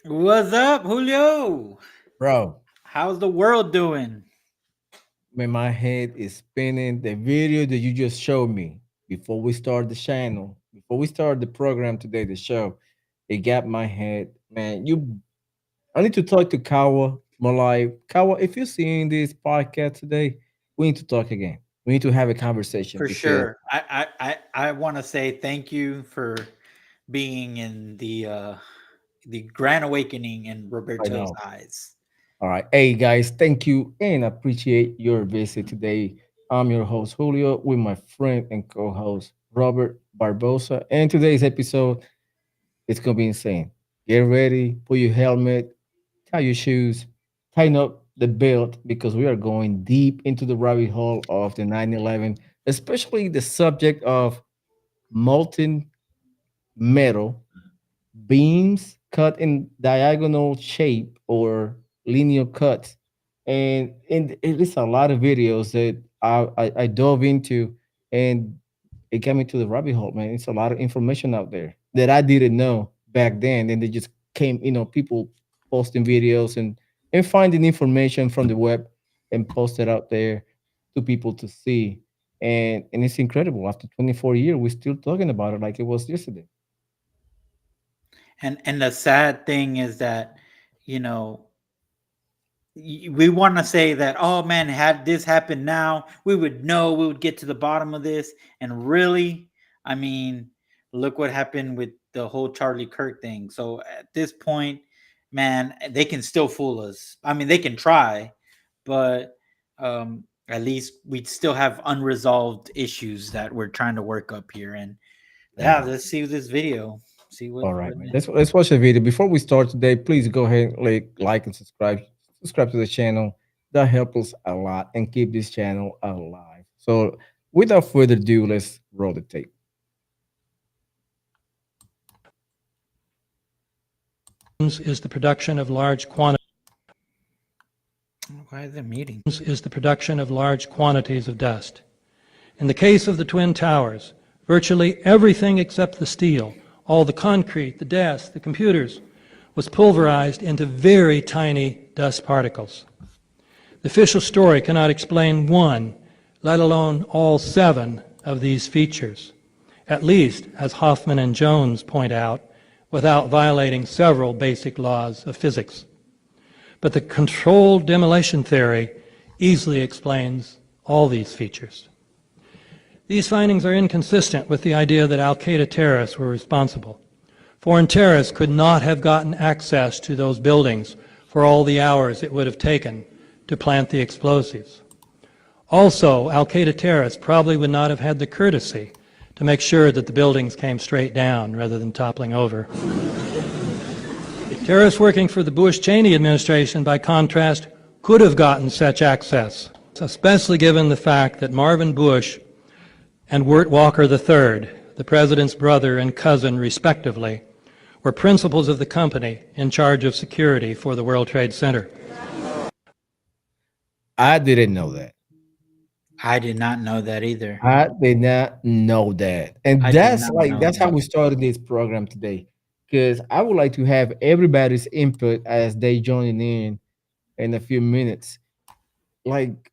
What's up, Julio? Bro, How's the world doing? man, my head is spinning. The video that you just showed me before we start the channel, before we start the program today, the show, it got my head. Man, I need to talk to Kawa Malai. Kawa, if you're seeing this podcast today, we need to talk again. We need to have a conversation For because sure. I want to say thank you for being in the grand awakening in I Roberto's know. eyes. All right. Hey guys, thank you and appreciate your visit today. I'm your host Julio with my friend and co-host Robert Barbosa. And today's episode, it's gonna be insane. Get ready, put your helmet, tie your shoes, tighten up the belt because we are going deep into the rabbit hole of the 9/11, especially the subject of molten metal beams cut in diagonal shape or linear cuts. And it is a lot of videos that I dove into, and it got me to the rabbit hole, man. It's a lot of information out there that I didn't know back then. And they just came, people posting videos and finding information from the web and post it out there to people to see. And it's incredible. After 24 years, we're still talking about it like it was yesterday. And the sad thing is that, you know, we want to say that, oh man, had this happened now, we would know, we would get to the bottom of this. And really, I mean, look what happened with the whole Charlie Kirk thing. So at this point, man, they can still fool us. I mean, they can try, but at least we still have unresolved issues that we're trying to work up here. And yeah, let's see this video. See All right, man. Let's watch the video. Before we start today, please go ahead and like and subscribe. Subscribe to the channel. That helps us a lot and keep this channel alive. So without further ado, let's roll the tape. Is the production of large quantities. Why is it meeting? Is the production of large quantities of dust. In the case of the Twin Towers, virtually everything except the steel, all the concrete, the desks, the computers, was pulverized into very tiny dust particles. The official story cannot explain one, let alone all 7 of these features, at least, as Hoffman and Jones point out, without violating several basic laws of physics. But the controlled demolition theory easily explains all these features. These findings are inconsistent with the idea that al-Qaeda terrorists were responsible. Foreign terrorists could not have gotten access to those buildings for all the hours it would have taken to plant the explosives. Also, al-Qaeda terrorists probably would not have had the courtesy to make sure that the buildings came straight down rather than toppling over. Terrorists working for the Bush-Cheney administration, by contrast, could have gotten such access, especially given the fact that Marvin Bush and Wirt Walker III, the president's brother and cousin, respectively, were principals of the company in charge of security for the World Trade Center. I didn't know that. I did not know that either. I did not know that. And I did that's not like know that's how that. we started this program today. Because I would like to have everybody's input as they join in a few minutes. Like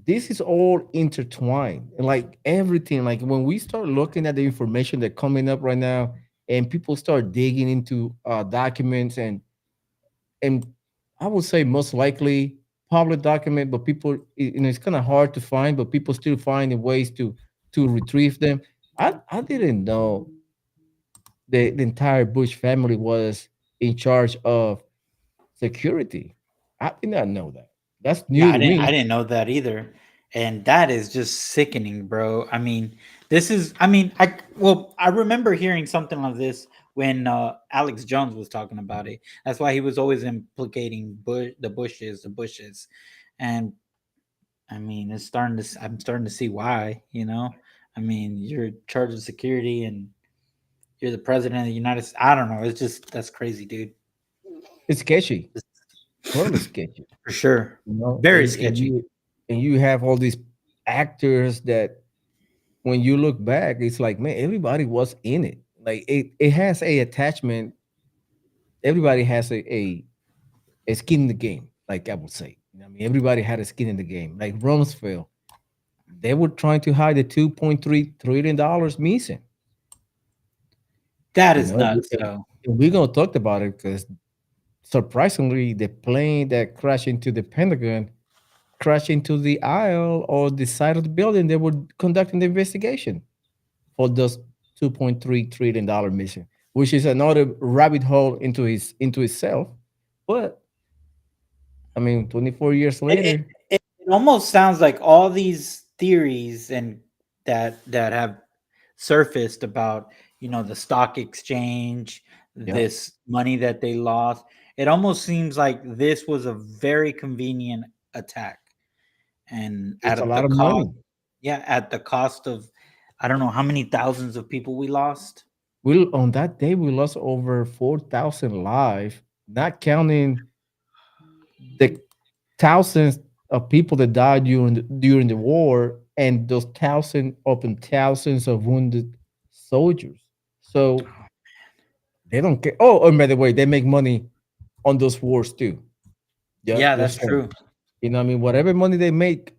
this is all intertwined. And like everything, like when we start looking at the information that's coming up right now, and people start digging into documents and I would say most likely public document, but people, it's kind of hard to find, but people still finding ways to retrieve them. I didn't know the entire Bush family was in charge of security. I did not know that. That's Yeah, new to I me. didn't know that either. And that is just sickening, bro. I mean, this is I mean, I remember hearing something like this when Alex Jones was talking about it. That's why he was always implicating the Bushes. And I mean, I'm starting to see why, you know? I mean, you're in charge of security and you're the president of the United States. I don't know. It's just that's crazy, dude. It's sketchy, totally sketchy. For sure. You know, Very and sketchy. you have all these actors that when you look back, it's like, man, everybody was in it. Like it has a attachment. Everybody has a skin in the game, like I would say. You know what I mean, everybody had a skin in the game. Like Rumsfeld, they were trying to hide the $2.3 trillion missing. That You is know, nuts, though. and we're gonna talk about it because surprisingly, the plane that crashed into the Pentagon crashed into the aisle or the side of the building they were conducting the investigation for those $2.3 trillion mission, which is another rabbit hole into itself. But I mean, 24 years It, it, later, it almost sounds like all these theories and that have surfaced about the stock exchange, yeah, this money that they lost. It almost seems like this was a very convenient attack, and it's a at the lot of cost, money. yeah, at the cost of I don't know how many thousands of people we lost. We on that day we lost over 4,000 lives, not counting the thousands of people that died during the war and those thousands of wounded soldiers. So they don't care. Oh, and by the way, they make money on those wars too. Yeah, Yeah, just that's saying. true. You know, what I mean, whatever money they make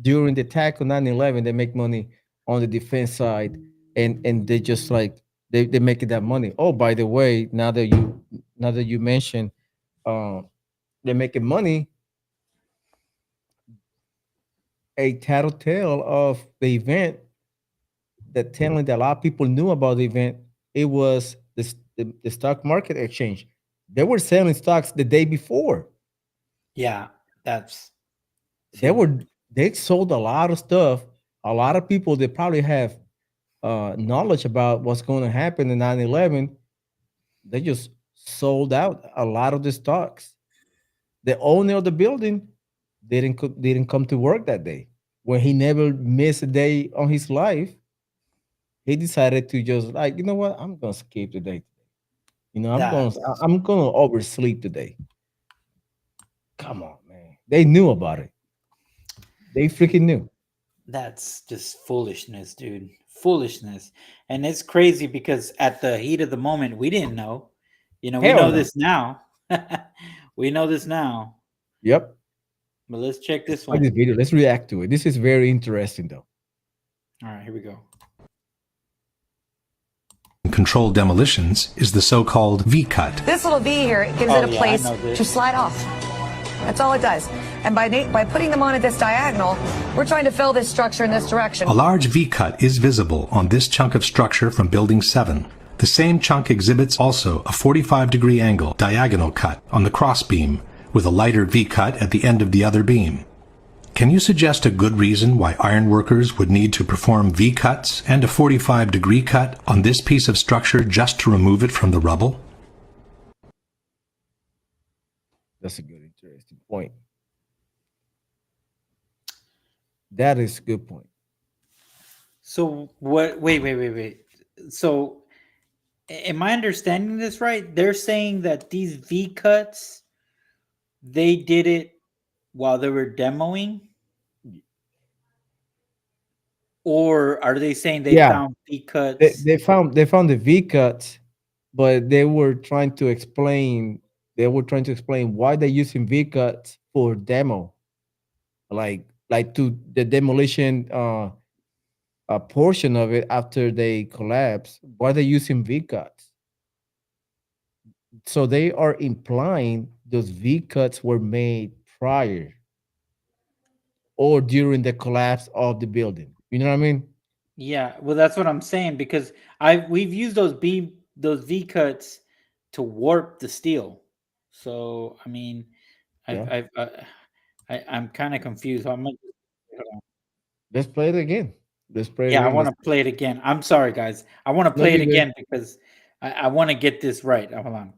during the attack on 9/11, they make money on the defense side, and they just like they making that money. Oh, by the way, now that you mention, uh, they're making money. A tattletale of the event that telling that a lot of people knew about the event. It was the stock market exchange. They were selling stocks the day before. Yeah, that's They see. were they sold a lot of stuff. A lot of people that probably have knowledge about what's going to happen in 9/11, they just sold out a lot of the stocks. The owner of the building didn't come to work that day. When he never missed a day on his life, he decided to just like, you know what, I'm gonna skip today. You know, That's I'm gonna oversleep today. Come on, man. They knew about it. They freaking knew. That's just foolishness, dude. Foolishness. And it's crazy because at the heat of the moment, we didn't know. We Hell know no. this now. We know this now. Yep. But let's check Let's this find this one. video. Let's react to it. This is very interesting though. All right, here we go. Controlled demolitions is the so-called V-cut. This little V here gives Oh, it a yeah, I place know this. to slide off. That's all it does. And by putting them on at this diagonal, we're trying to fill this structure in this direction. A large V-cut is visible on this chunk of structure from Building 7. The same chunk exhibits also a 45-degree angle diagonal cut on the crossbeam, with a lighter V-cut at the end of the other beam. Can you suggest a good reason why ironworkers would need to perform V-cuts and a 45-degree cut on this piece of structure just to remove it from the rubble? That's a good, interesting point. That is a good point. So what? Wait. So am I understanding this right? They're saying that these V cuts, they did it while they were demoing, or are they saying they Yeah, found V cuts? they found the V cuts, but they were trying to explain why they're using V cuts for demo, like to the demolition a portion of it after they collapse. Why they're using V cuts? So they are implying those V cuts were made prior or during the collapse of the building. You know what I mean? Yeah, well, that's what I'm saying because we've used those V cuts to warp the steel. So I mean, Yeah. I'm kind of confused. I'm gonna, Let's play it again. Let's play it yeah, I again. want to play it again. I'm sorry, guys. I want to No, play it you good. again because I want to get this right. Hold on.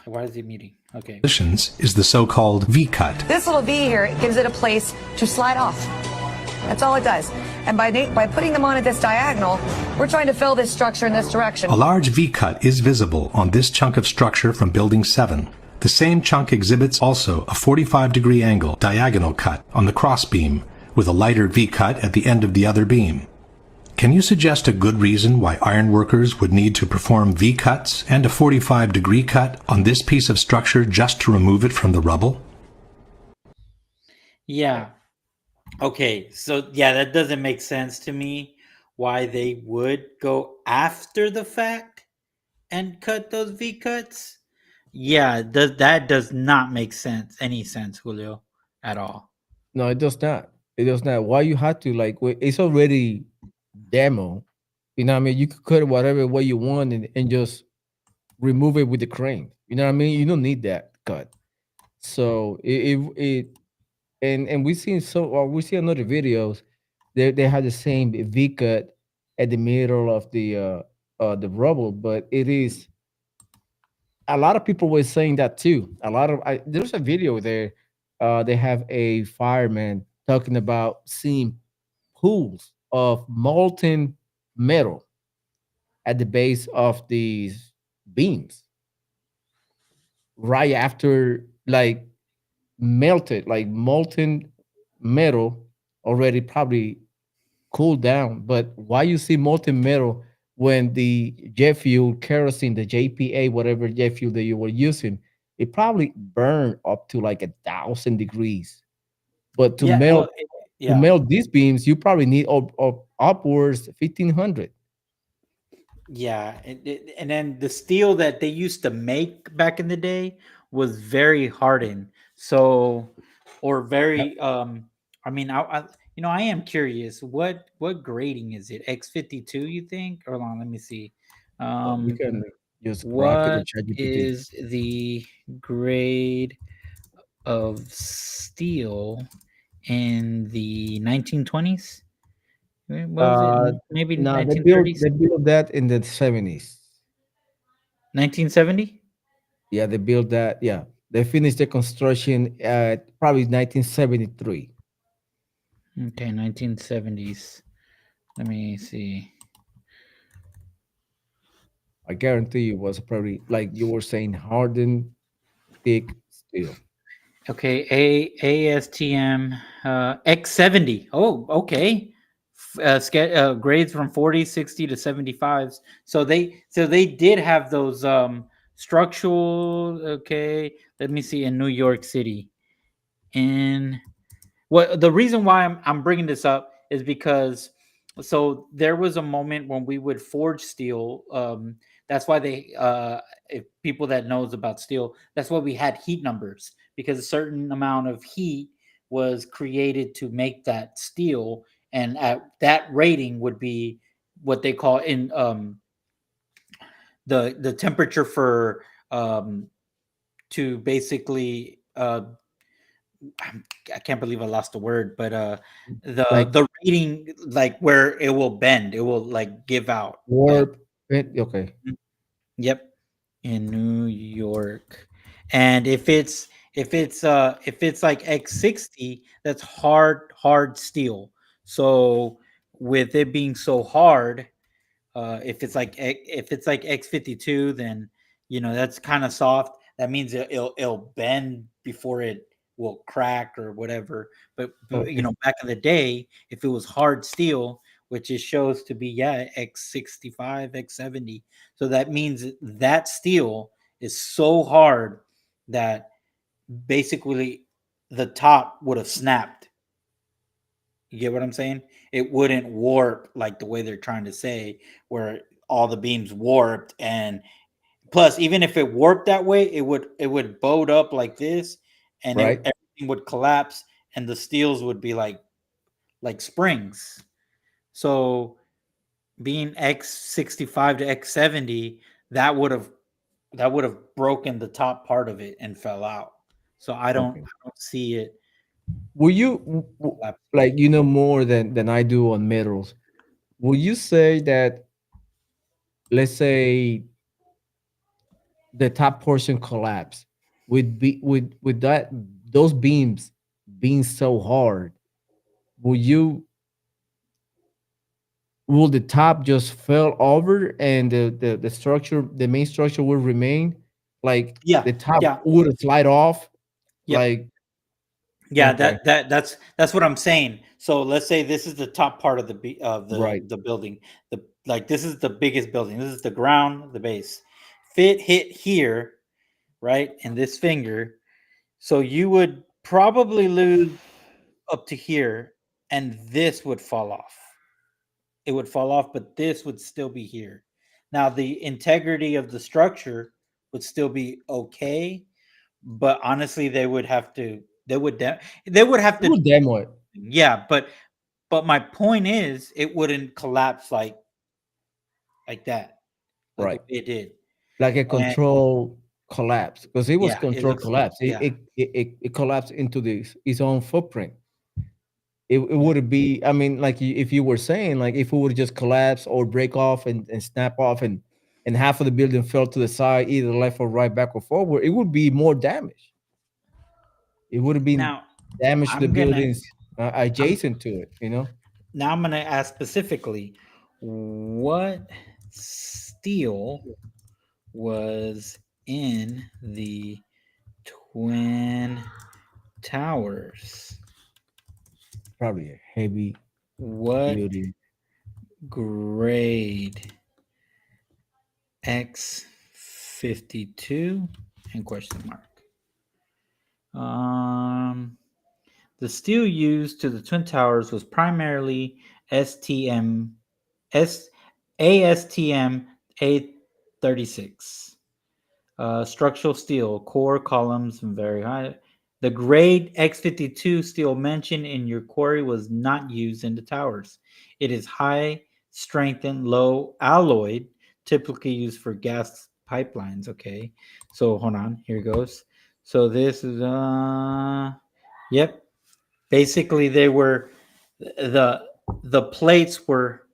Why is it muting? Okay. Positions is the so-called V-cut. This little V here gives it a place to slide off. That's all it does. And by putting them on at this diagonal, we're trying to fill this structure in this direction. A large V-cut is visible on this chunk of structure from Building 7. The same chunk exhibits also a 45-degree angle diagonal cut on the crossbeam, with a lighter V-cut at the end of the other beam. Can you suggest a good reason why ironworkers would need to perform V-cuts and a 45-degree cut on this piece of structure just to remove it from the rubble? Yeah. Okay. So yeah, that doesn't make sense to me. Why they would go after the fact and cut those V cuts? Yeah, that does not make any sense, Julio, at all. No, it does not. It does not. Why you had to it's already demo. You know what I mean? You could cut it whatever way you want and just remove it with the crane. You know what I mean? You don't need that cut. So and we see another videos. They had the same V cut at the middle of the rubble, but it is a lot of people were saying that too. There's a video there. They have a fireman talking about seeing pools of molten metal at the base of these beams right after melted, like molten metal already probably cooled down. But why you see molten metal when the jet fuel, kerosene, the JPA, whatever jet fuel that you were using, it probably burned up to like 1,000 degrees. But to Yeah, melt well, to yeah, melt these beams, you probably need upwards 1,500. yeah, and then the steel that they used to make back in the day was very hardened. So, or very, I mean, I am curious. What grading is it? X52, you think? Hold on, let me see. We Um, can just rock it or what ChatGPT. is the grade of steel in the 1920s? What was it? Uh, Maybe no, 1930s? they built that in the 70s. 1970? Yeah, they built that. Yeah, they finished the construction at probably 1973. Okay, 1970s. Let me see. I guarantee you it was probably like you were saying, hardened, thick steel. Okay, ASTM X70. Oh, okay. Grades from 40, 60 to 75s. So they did have those structural. Okay, let me see in New York City. In Well, the reason why I'm bringing this up is because so there was a moment when we would forge steel. That's why if people that knows about steel, that's why we had heat numbers because a certain amount of heat was created to make that steel, and at that rating would be what they call in the temperature for to basically I can't believe I lost the word, but Like the reading like where it will bend, it will like give out. Like warp. Okay. yep, in New York. And if it's like X60, that's hard steel. So with it being so hard, if it's like X52, then that's kind of soft. That means it'll bend before it will crack or whatever. But Okay. back in the day, if it was hard steel, which it shows to be X65, X70, so that means that steel is so hard that basically the top would have snapped. You get what I'm saying? It wouldn't warp like the way they're trying to say, where all the beams warped. And plus, even if it warped that way, it would bowed up like this, and Right. everything would collapse, and the steels would be like springs. So being X65 to X70, that would have broken the top part of it and fell out. So I don't Okay. I don't see it Will you collapsing. like you know more than I do on metals? Will you say that, let's say, the top portion collapse with that those beams being so hard? Will you will the top just fell over and the structure, the main structure, will remain? Like Yeah, the top yeah, would slide off? yep. Like, Yeah, okay, that's what I'm saying. So let's say this is the top part of right. the building. This is the biggest building. This is the ground, the base. If it hit here, right, in this finger, so you would probably lose up to here, and this would fall off. It would fall off, but this would still be here. Now the integrity of the structure would still be okay, but honestly, they would have to We'll demo it. yeah, but my point is it wouldn't collapse like that, like the Right. way it did. Like a And control collapse, because it was yeah, it control looks like collapse. It collapsed into its own footprint. It would be, I mean, like if you were saying, like if it would just collapse or break off and snap off, and half of the building fell to the side, either left or right, back or forward, it would be more damage. It would have been now damage to the I'm gonna buildings I'm adjacent to it, you know? now I'm gonna ask specifically what steel was in the Twin Towers? Probably a heavy What duty. grade? X52 and question mark. The steel used to the Twin Towers was primarily STM ASTM A36. Structural steel, core columns, and very high. The grade X52 steel mentioned in your query was not used in the towers. It is high strength and low alloyed, typically used for gas pipelines. Okay, so hold on, here goes. So this is yep. Basically, they were the plates were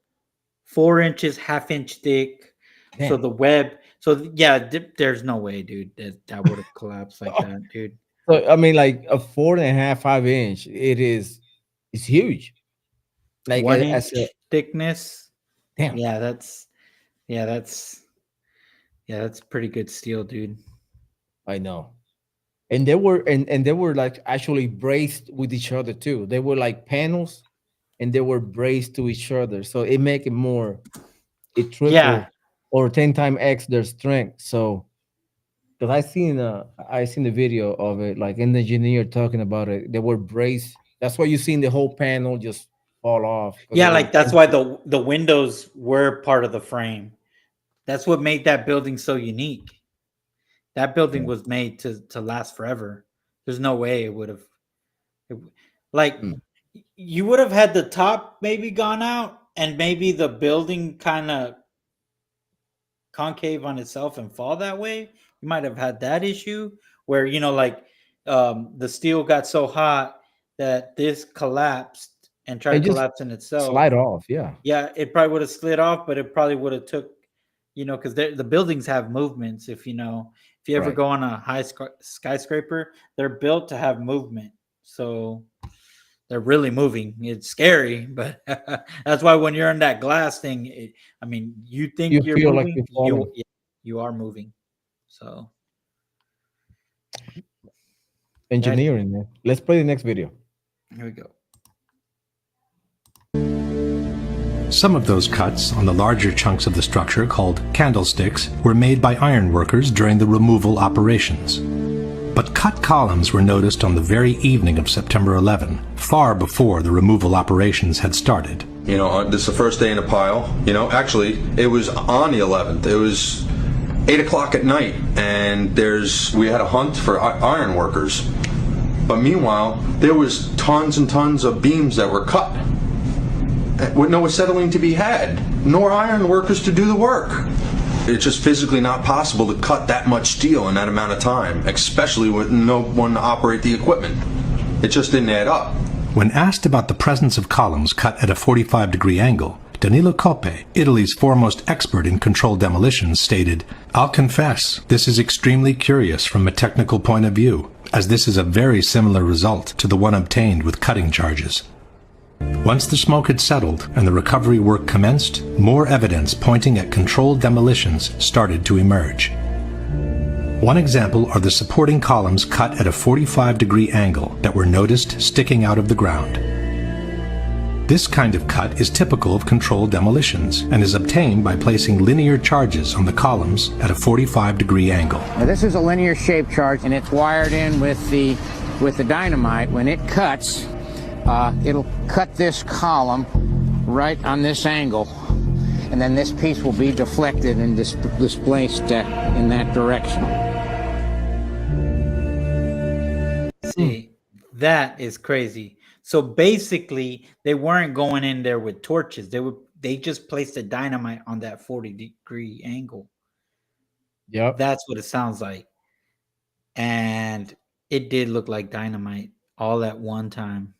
4 inches, half-inch thick. So Damn. the web. So yeah, there's no way, dude, that would have collapsed like that, dude. So I mean, like a 4.5, 5 inch, it's huge. Like One as a inch thickness. damn. Yeah, yeah, that's that's pretty good steel, dude. I know. And they were like actually braced with each other too. They were like panels, and they were braced to each other. So it make it more, it Yeah, triple or 10 times X their strength. So because I seen the video of it, like an engineer talking about it. They were braced. That's why you seen the whole panel just fall off because they yeah, were like that's why the windows were part of the frame. That's what made that building so unique. That building yeah. was made to last forever. There's no way it would have. Like Mm. you would have had the top maybe gone out, and maybe the building kind of concave on itself and fall that way. You might have had that issue where like the steel got so hot that this collapsed and tried to And just collapse in itself. slide off. Yeah. Yeah, it probably would have slid off, but it probably would have took, because the buildings have movements. If you ever Right. go on a high skyscraper, they're built to have movement. So they're really moving. It's scary, but that's why when you're in that glass thing, I mean, you think You you're feel like moving, you're falling. you are moving. So Engineering, man. Let's play the next video. here we go. Some of those cuts on the larger chunks of the structure, called candlesticks, were made by iron workers during the removal operations. But cut columns were noticed on the very evening of September 11, far before the removal operations had started. You know, this is the first day in a pile. You know, actually, it was on the 11th. It was 8 o'clock at night, and we had a hunt for iron workers. But meanwhile, there was tons and tons of beams that were cut, with no acetylene to be had, nor iron workers to do the work. It's just physically not possible to cut that much steel in that amount of time, especially with no one to operate the equipment. It just didn't add up. When asked about the presence of columns cut at a 45-degree angle, Danilo Coppe, Italy's foremost expert in controlled demolitions, stated, "I'll confess, this is extremely curious from a technical point of view, as this is a very similar result to the one obtained with cutting charges." Once the smoke had settled and the recovery work commenced, more evidence pointing at controlled demolitions started to emerge. One example are the supporting columns cut at a 45-degree angle that were noticed sticking out of the ground. This kind of cut is typical of controlled demolitions and is obtained by placing linear charges on the columns at a 45-degree angle. Now this is a linear shaped charge, and it's wired in with the dynamite. When it cuts, it'll cut this column right on this angle, and then this piece will be deflected and displaced in that direction. See, that is crazy. So basically, they weren't going in there with torches. They just placed the dynamite on that 40-degree angle. Yep. That's what it sounds like. And it did look like dynamite all at one time.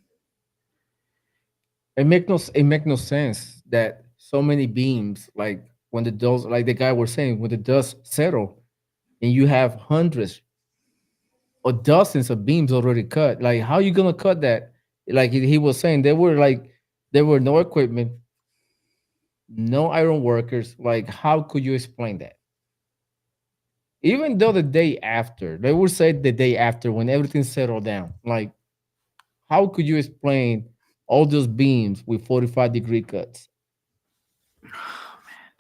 It make no sense that so many beams, like when the dust, like the guy was saying, when the dust settle, and you have hundreds or dozens of beams already cut. Like, how you gonna cut that? Like he was saying, there were no equipment, no iron workers. Like, how could you explain that? Even though the day after, they would say the day after when everything settled down, like, how could you explain all those beams with 45-degree cuts? Oh man,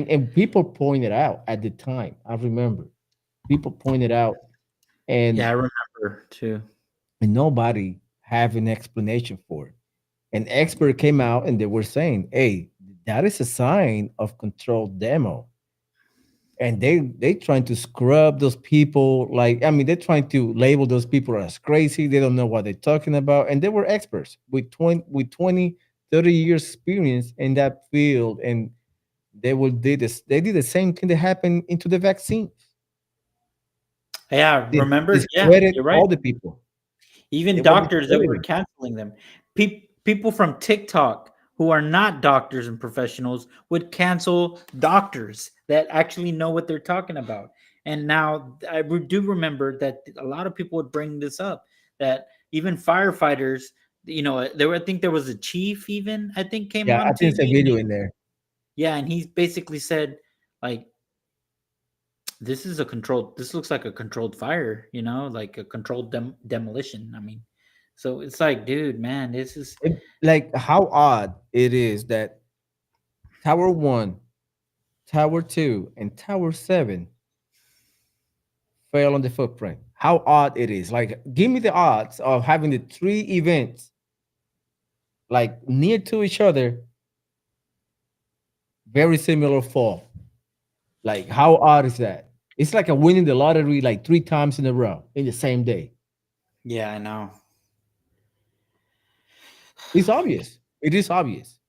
dude. And people pointed out at the time. I remember people pointed out, and Yeah, I remember too. and nobody have an explanation for it. An expert came out and they were saying, "Hey, that is a sign of controlled demo." And they trying to scrub those people. Like, I mean, they're trying to label those people as crazy. They don't know what they're talking about. And they were experts with 20, 30 years experience in that field. And they did the same thing that happened into the vaccines. Yeah, They remember? Yeah, discredited you're right. all the people. Even They were doctors that were discredited. canceling them. People from TikTok who are not doctors and professionals would cancel doctors that actually know what they're talking about. And now I do remember that a lot of people would bring this up, that even firefighters, I think there was a chief even, I think, came Yeah, on I think it's a TV. video in there. Yeah, and he basically said, like, this looks like a controlled fire, like a controlled demolition. I mean, so it's like, dude, man, this is Like, how odd it is that Tower 1, Tower 2, and Tower 7 fell on the footprint. How odd it is. Like, give me the odds of having the three events like near to each other, very similar fall. Like, how odd is that? It's like a winning the lottery like 3 times in a row in the same day. yeah, I know. It's obvious. It is obvious.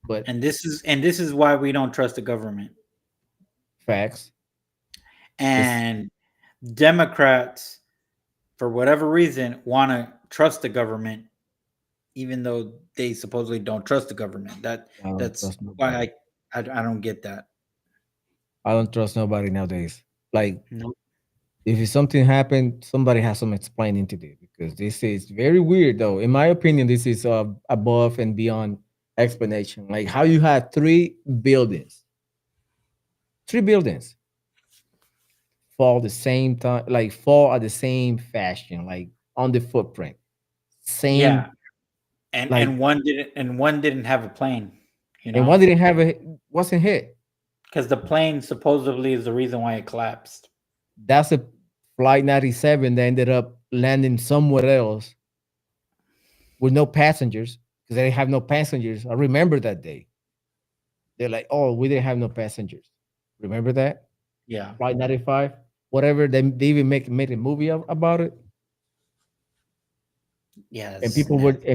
But And this is why we don't trust the government. facts. And Democrats, for whatever reason, want to trust the government, even though they supposedly don't trust the government. I don't That's trust why nobody. I don't get that. I don't trust nobody nowadays. Like, Nope. If something happened, somebody has some explaining to do because this is very weird, though. In my opinion, this is above and beyond explanation. Like how you had three buildings fall the same time, like fall at the same fashion, like on the footprint, same. Yeah, and Like, one didn't have a plane, and one didn't have wasn't hit. because the plane supposedly is the reason why it collapsed. That's a flight 97 that ended up landing somewhere else with no passengers because they have no passengers. I remember that day. They're like, oh, we didn't have no passengers. Remember that? Yeah. Flight 95, whatever. They even made a movie about it. Yeah. And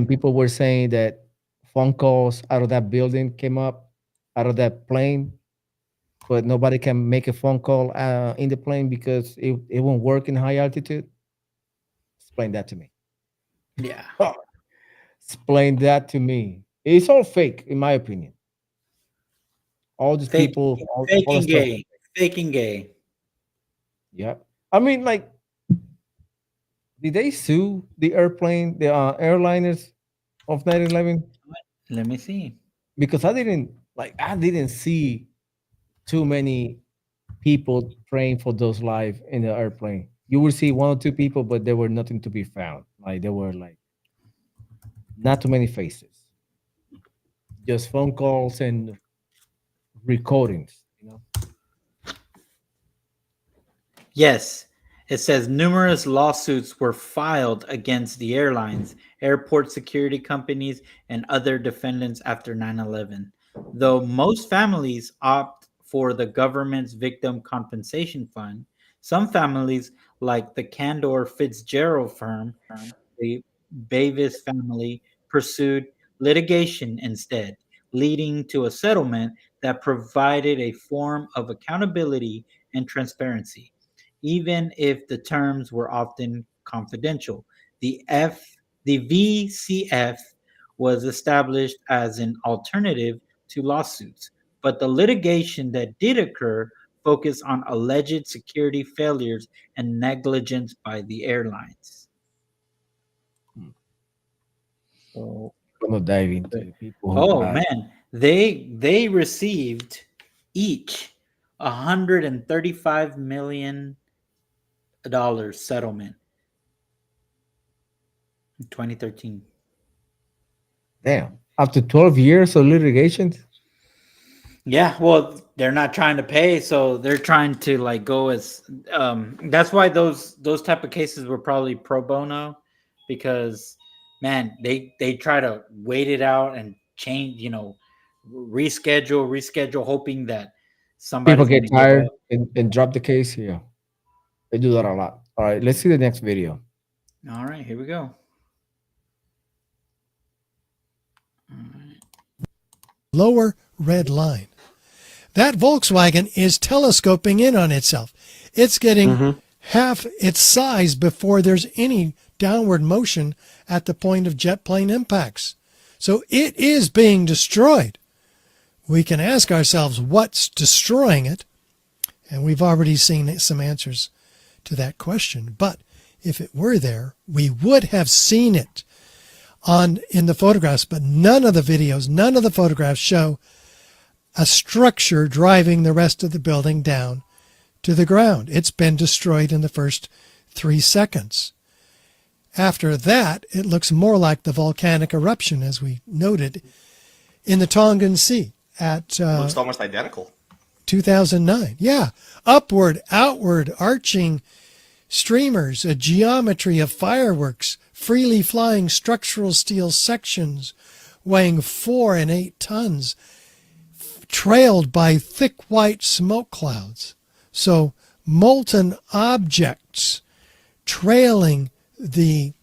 people were saying that phone calls out of that building came up out of that plane, but nobody can make a phone call in the plane because it won't work in high altitude. Explain that to me. Yeah. Explain that to me. It's all fake, in my opinion. All these Fake, people, all faking the stuff. gay, faking gay. Yeah, I mean, like, did they sue the airliners of 9/11? Let me see. Because I didn't see too many people praying for those lives in the airplane. You would see one or two people, but there were nothing to be found. Like there were like not too many faces, just phone calls and recordings. Yes, it says numerous lawsuits were filed against the airlines, airport security companies, and other defendants after 9/11. Though most families opt for the government's victim compensation fund, some families, like the Candor Fitzgerald firm, the Bavis family, pursued litigation instead, leading to a settlement that provided a form of accountability and transparency even if the terms were often confidential. The VCF was established as an alternative to lawsuits, but the litigation that did occur focused on alleged security failures and negligence by the airlines. So, I'm gonna dive into the people. oh man, they received each $135 million settlement in 2013. Damn, after 12 years of litigation. Yeah, well, they're not trying to pay, so they're trying to like go as that's why those type of cases were probably pro bono, because man, they try to wait it out and change, reschedule, hoping that People somebody's get gonna give tired up. and drop the case. Yeah, they do that a lot. All right, let's see the next video. All right, here we go. Lower red line. That Volkswagen is telescoping in on itself. It's getting half its size before there's any downward motion at the point of jet plane impacts. So it is being destroyed. We can ask ourselves what's destroying it, and we've already seen some answers to that question. But if it were there, we would have seen it in the photographs, but none of the videos, none of the photographs show a structure driving the rest of the building down to the ground. It's been destroyed in the first 3 seconds. After that, it looks more like the volcanic eruption, as we noted, in the Tongan Sea at looks almost identical. 2009. Yeah, upward, outward, arching streamers, a geometry of fireworks, freely flying structural steel sections weighing 4 and 8 tons, trailed by thick white smoke clouds. So molten objects trailing the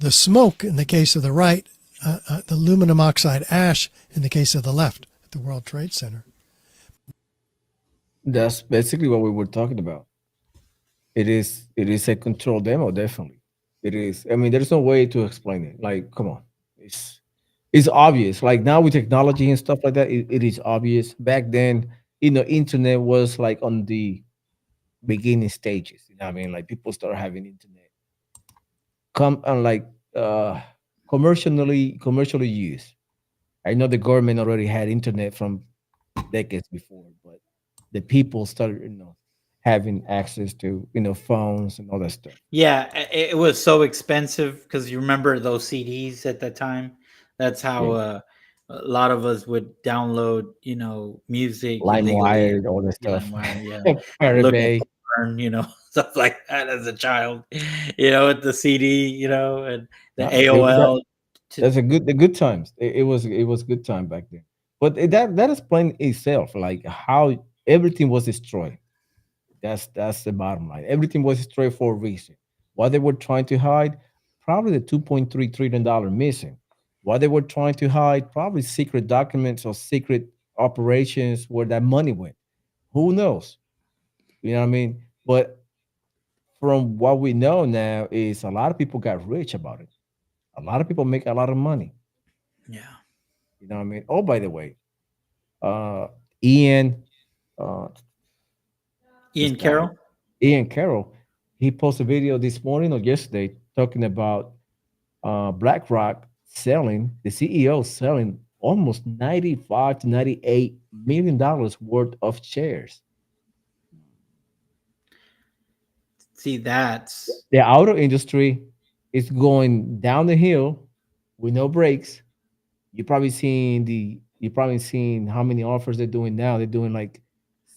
smoke in the case of the right, the aluminum oxide ash in the case of the left at the World Trade Center. That's basically what we were talking about. It is a controlled demo, definitely. It is. I mean, there's no way to explain it. Like, come on, it's obvious. Like now with technology and stuff like that, it is obvious. Back then, internet was like on the beginning stages. You know what I mean? Like people start having internet. Come and like commercially used. I know the government already had internet from decades before, but the people started, having access to, phones and all that stuff. Yeah, it was so expensive because you remember those CDs at that time. That's how Yeah. a lot of us would download, music illegally. LimeWire, all that stuff. LimeWire, yeah. Pirate Look at Bay. porn, stuff like that as a child. With the CD, and the That, AOL. that's the good times. It was good time back then. But that explains itself, like how everything was destroyed. That's the bottom line. Everything was destroyed for a reason. What they were trying to hide, probably the $2.3 trillion missing. What they were trying to hide, probably secret documents or secret operations where that money went. Who knows? You know what I mean? But from what we know now is a lot of people got rich about it. A lot of people make a lot of money. Yeah. You know what I mean? Oh, by the way, Ian, uh, Ian this guy, Carroll. Ian Carroll, he posted a video this morning or yesterday talking about BlackRock selling, the CEO selling almost 95 to $98 million worth of shares. See, that's The auto industry is going down the hill with no brakes. You've probably seen how many offers they're doing now. They're doing like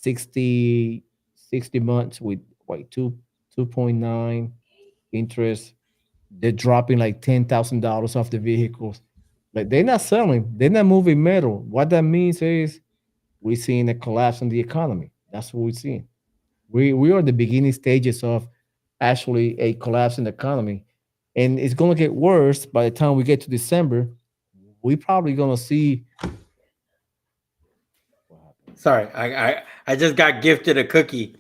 60 months with like 2.9 interest. They're dropping like $10,000 off the vehicles. Like they're not selling, they're not moving metal. What that means is we're seeing a collapse in the economy. That's what we're seeing. We are the beginning stages of actually a collapse in the economy. And it's gonna get worse by the time we get to December. We probably gonna see. sorry. I just got gifted a cookie,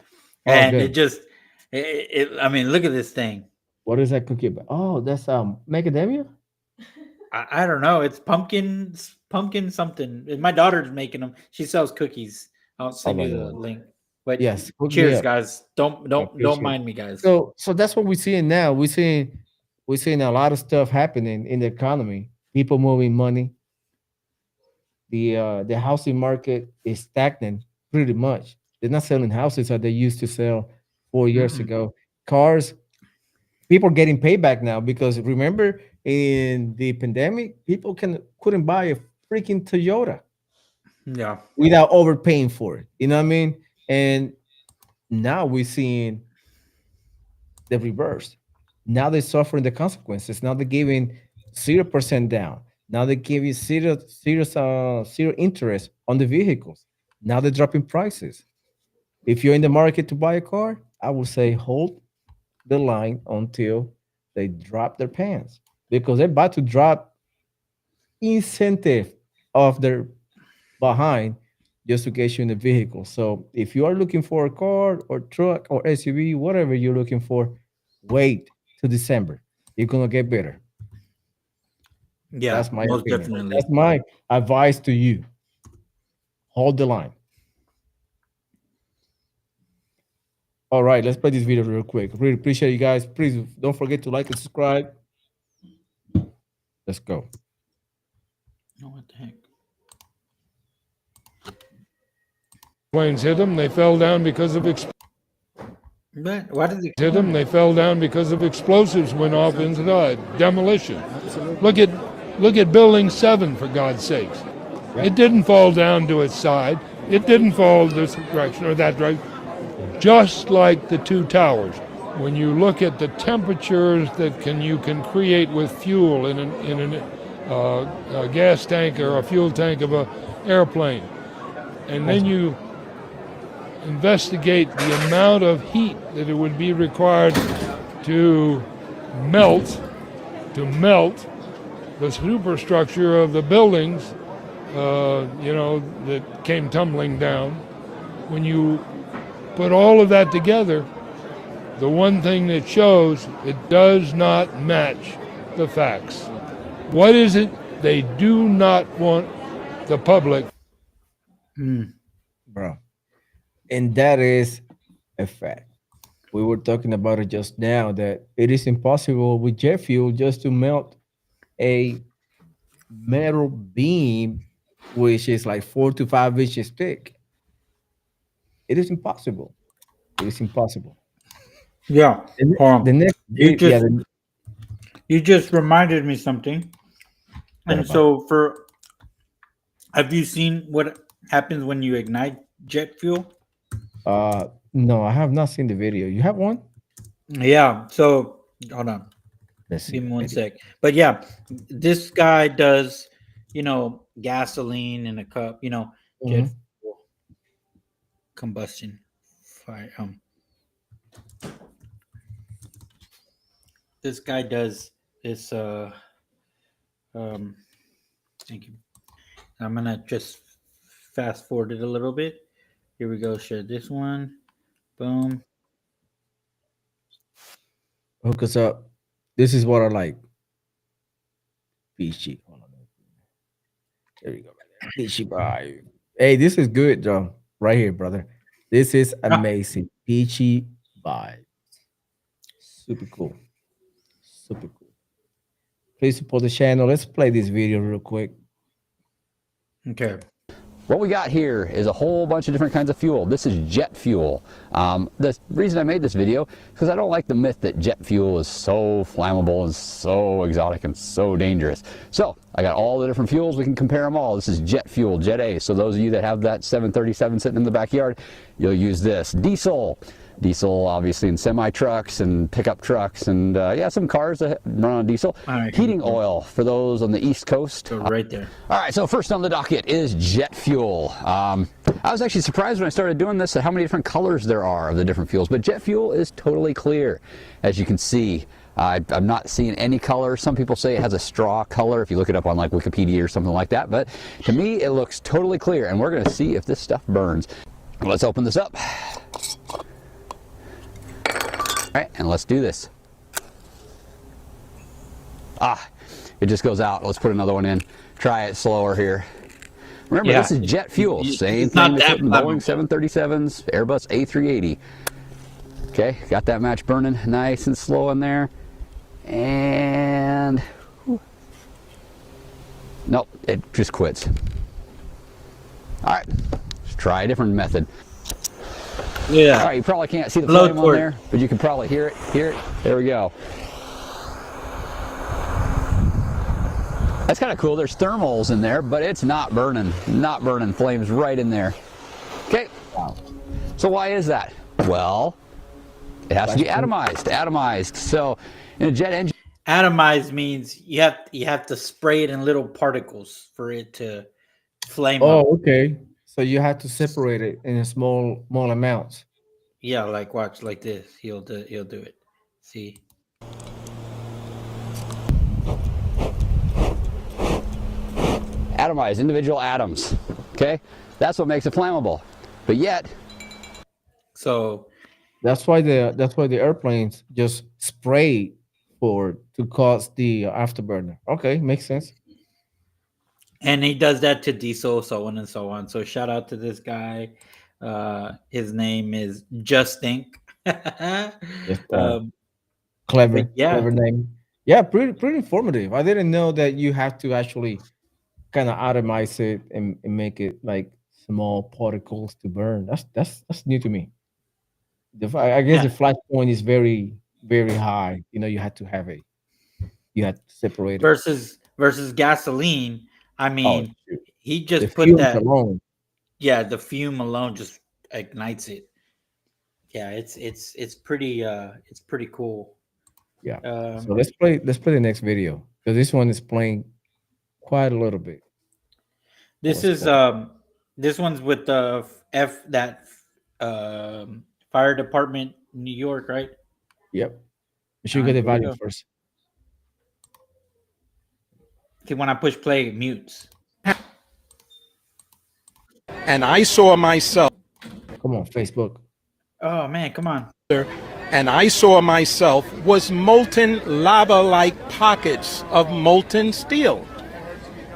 Oh, and good. I mean, look at this thing. What is that cookie about? Oh, that's macadamia. I don't know. It's pumpkin something. My daughter's making them. She sells cookies. I'll send you the link. But Yes, hook me cheers, up. guys. Don't I don't appreciate don't it. mind me, guys. So that's what we're seeing now. We're seeing a lot of stuff happening in the economy. People moving money. The housing market is stagnant pretty much. They're not selling houses that they used to sell 4 years Mm. ago. Cars, people are getting payback now because remember in the pandemic, people couldn't buy a freaking Toyota Yeah. without overpaying for it. You know what I mean? And now we're seeing the reverse. Now they're suffering the consequences. Now they're giving 0% down. Now they're giving zero interest on the vehicles. Now they're dropping prices. If you're in the market to buy a car, I would say hold the line until they drop their pants because they're about to drop incentive of their behind just to get you in the vehicle. So if you are looking for a car or truck or SUV, whatever you're looking for, wait to December. You're gonna get better. Yeah. That's my Most opinion. definitely. That's my advice to you. Hold the line. All right, let's play this video real quick. Really appreciate you guys. Please don't forget to like and subscribe. Let's go. Oh, what the heck? Planes hit them. They fell down because of But why does it hit them. They fell down because of explosives went off into the demolition. Look at Building 7 for God's sakes. It didn't fall down to its side. It didn't fall this direction or that direction. Just like the two towers. When you look at the temperatures that you can create with fuel in a gas tank or a fuel tank of an airplane, and then you investigate the amount of heat that it would be required to melt the superstructure of the buildings, that came tumbling down. When you put all of that together, the one thing that shows it does not match the facts. What is it they do not want the public? Bro. And that is a fact. we were talking about it just now, that it is impossible with jet fuel just to melt a metal beam which is like 4 to 5 inches thick. It is impossible. It is impossible. Yeah. The next, You just reminded me something. What And so have you seen what happens when you ignite jet fuel? no, I have not seen the video. You have one? Yeah. So hold on. Let's see. Give me one sec. But yeah, this guy does, gasoline in a cup, jet fuel combustion fire. This guy does this. Thank you. I'm gonna just fast forward it a little bit. Here we go. Share this one. Boom. Hook us up. This is what I like. Peachy. Hold on. There we go. Peachy vibe. Hey, this is good, Joe. Right here, brother. This is amazing. Peachy vibe. Super cool. Super cool. Please support the channel. Let's play this video real quick. Okay. What we got here is a whole bunch of different kinds of fuel. This is jet fuel. The reason I made this video is because I don't like the myth that jet fuel is so flammable and so exotic and so dangerous. So I got all the different fuels. We can compare them all. This is jet fuel, Jet A. So those of you that have that 737 sitting in the backyard, you'll use this. Diesel. Diesel, obviously, in semi-trucks and pickup trucks and, some cars that run on diesel. Right. Heating oil for those on the East Coast. So right there. All right, so first on the docket is jet fuel. I was actually surprised when I started doing this at how many different colors there are of the different fuels, but jet fuel is totally clear, as you can see. I'm not seeing any color. Some people say it has a straw color if you look it up on like Wikipedia or something like that, but to me it looks totally clear, and we're going to see if this stuff burns. Let's open this up. All right, and let's do this. It just goes out. Let's put another one in. Try it slower here. Remember, this is jet fuel. Same thing that's in Boeing 737s, Airbus A380. Okay, got that match burning nice and slow in there. And nope, it just quits. All right, let's try a different method. Yeah. All right, you probably can't see the flame on there, but you can probably hear it. There we go. That's kind of cool. There's thermals in there, but it's not burning. Not burning. Flames right in there. Okay. So why is that? Well, it has to be atomized. Atomized. So in a jet engine. Atomized means you have to spray it in little particles for it to flame up. Oh, okay. So you have to separate it in a small amounts. Yeah, like watch like this. He'll do it. See. Atomized, individual atoms. Okay, that's what makes it flammable. But yet, so that's why the airplanes just spray to cause the afterburner. Okay, makes sense. And he does that to diesel, so on and so on. So shout out to this guy. His name is Just Think. Clever name. Yeah, pretty informative. I didn't know that you have to actually kind of atomize it and make it like small particles to burn. That's new to me. I guess the flash point is very, very high. You had to have you had to separate it. Versus gasoline. I mean, he just the put that alone. Yeah, the fume alone just ignites it. Yeah, it's pretty cool. Yeah. So let's play the next video, because this one is playing quite a little bit. This one's with the fire department in New York, right? Yep. You should get the value first. Okay, when I push play, it mutes. And I saw myself. Come on, Facebook. Oh man, come on. And I saw myself was molten lava-like pockets of molten steel.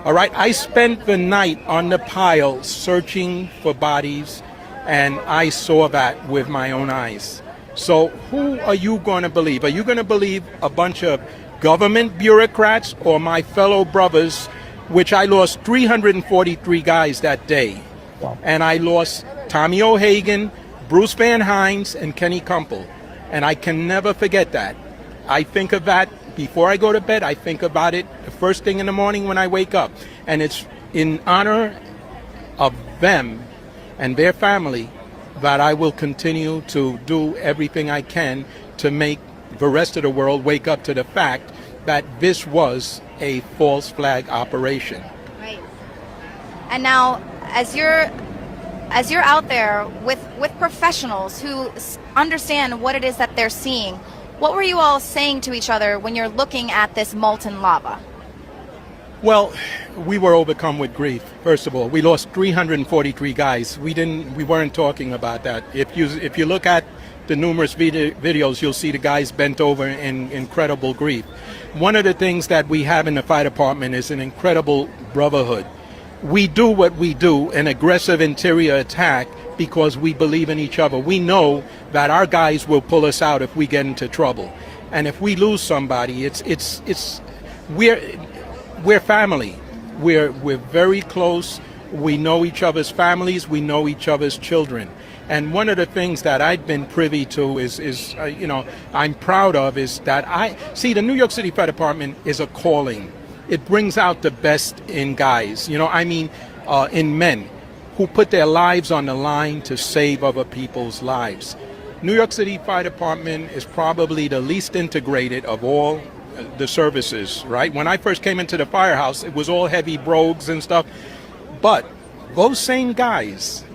All right, I spent the night on the pile searching for bodies, and I saw that with my own eyes. So who are you going to believe? Are you going to believe a bunch of government bureaucrats or my fellow brothers, which I lost 343 guys that day? Wow. And I lost Tommy O'Hagan, Bruce Van Hines, and Kenny Kumpel. And I can never forget that. I think of that before I go to bed. I think about it the first thing in the morning when I wake up. And it's in honor of them and their family that I will continue to do everything I can to make the rest of the world wake up to the fact that this was a false flag operation. Right. And now, as you're out there with professionals who understand what it is that they're seeing, what were you all saying to each other when you're looking at this molten lava? Well, we were overcome with grief. First of all, we lost 343 guys. We weren't talking about that. If you look at the numerous videos, you'll see the guys bent over in incredible grief. One of the things that we have in the fire department is an incredible brotherhood. We do what we do, an aggressive interior attack, because we believe in each other. We know that our guys will pull us out if we get into trouble. And if we lose somebody, we're family. We're very close. We know each other's families. We know each other's children. And one of the things that I've been privy to is I'm proud of is that the New York City Fire Department is a calling. It brings out the best in guys, in men who put their lives on the line to save other people's lives. New York City Fire Department is probably the least integrated of all the services, right? When I first came into the firehouse, it was all heavy brogues and stuff. But those same guys,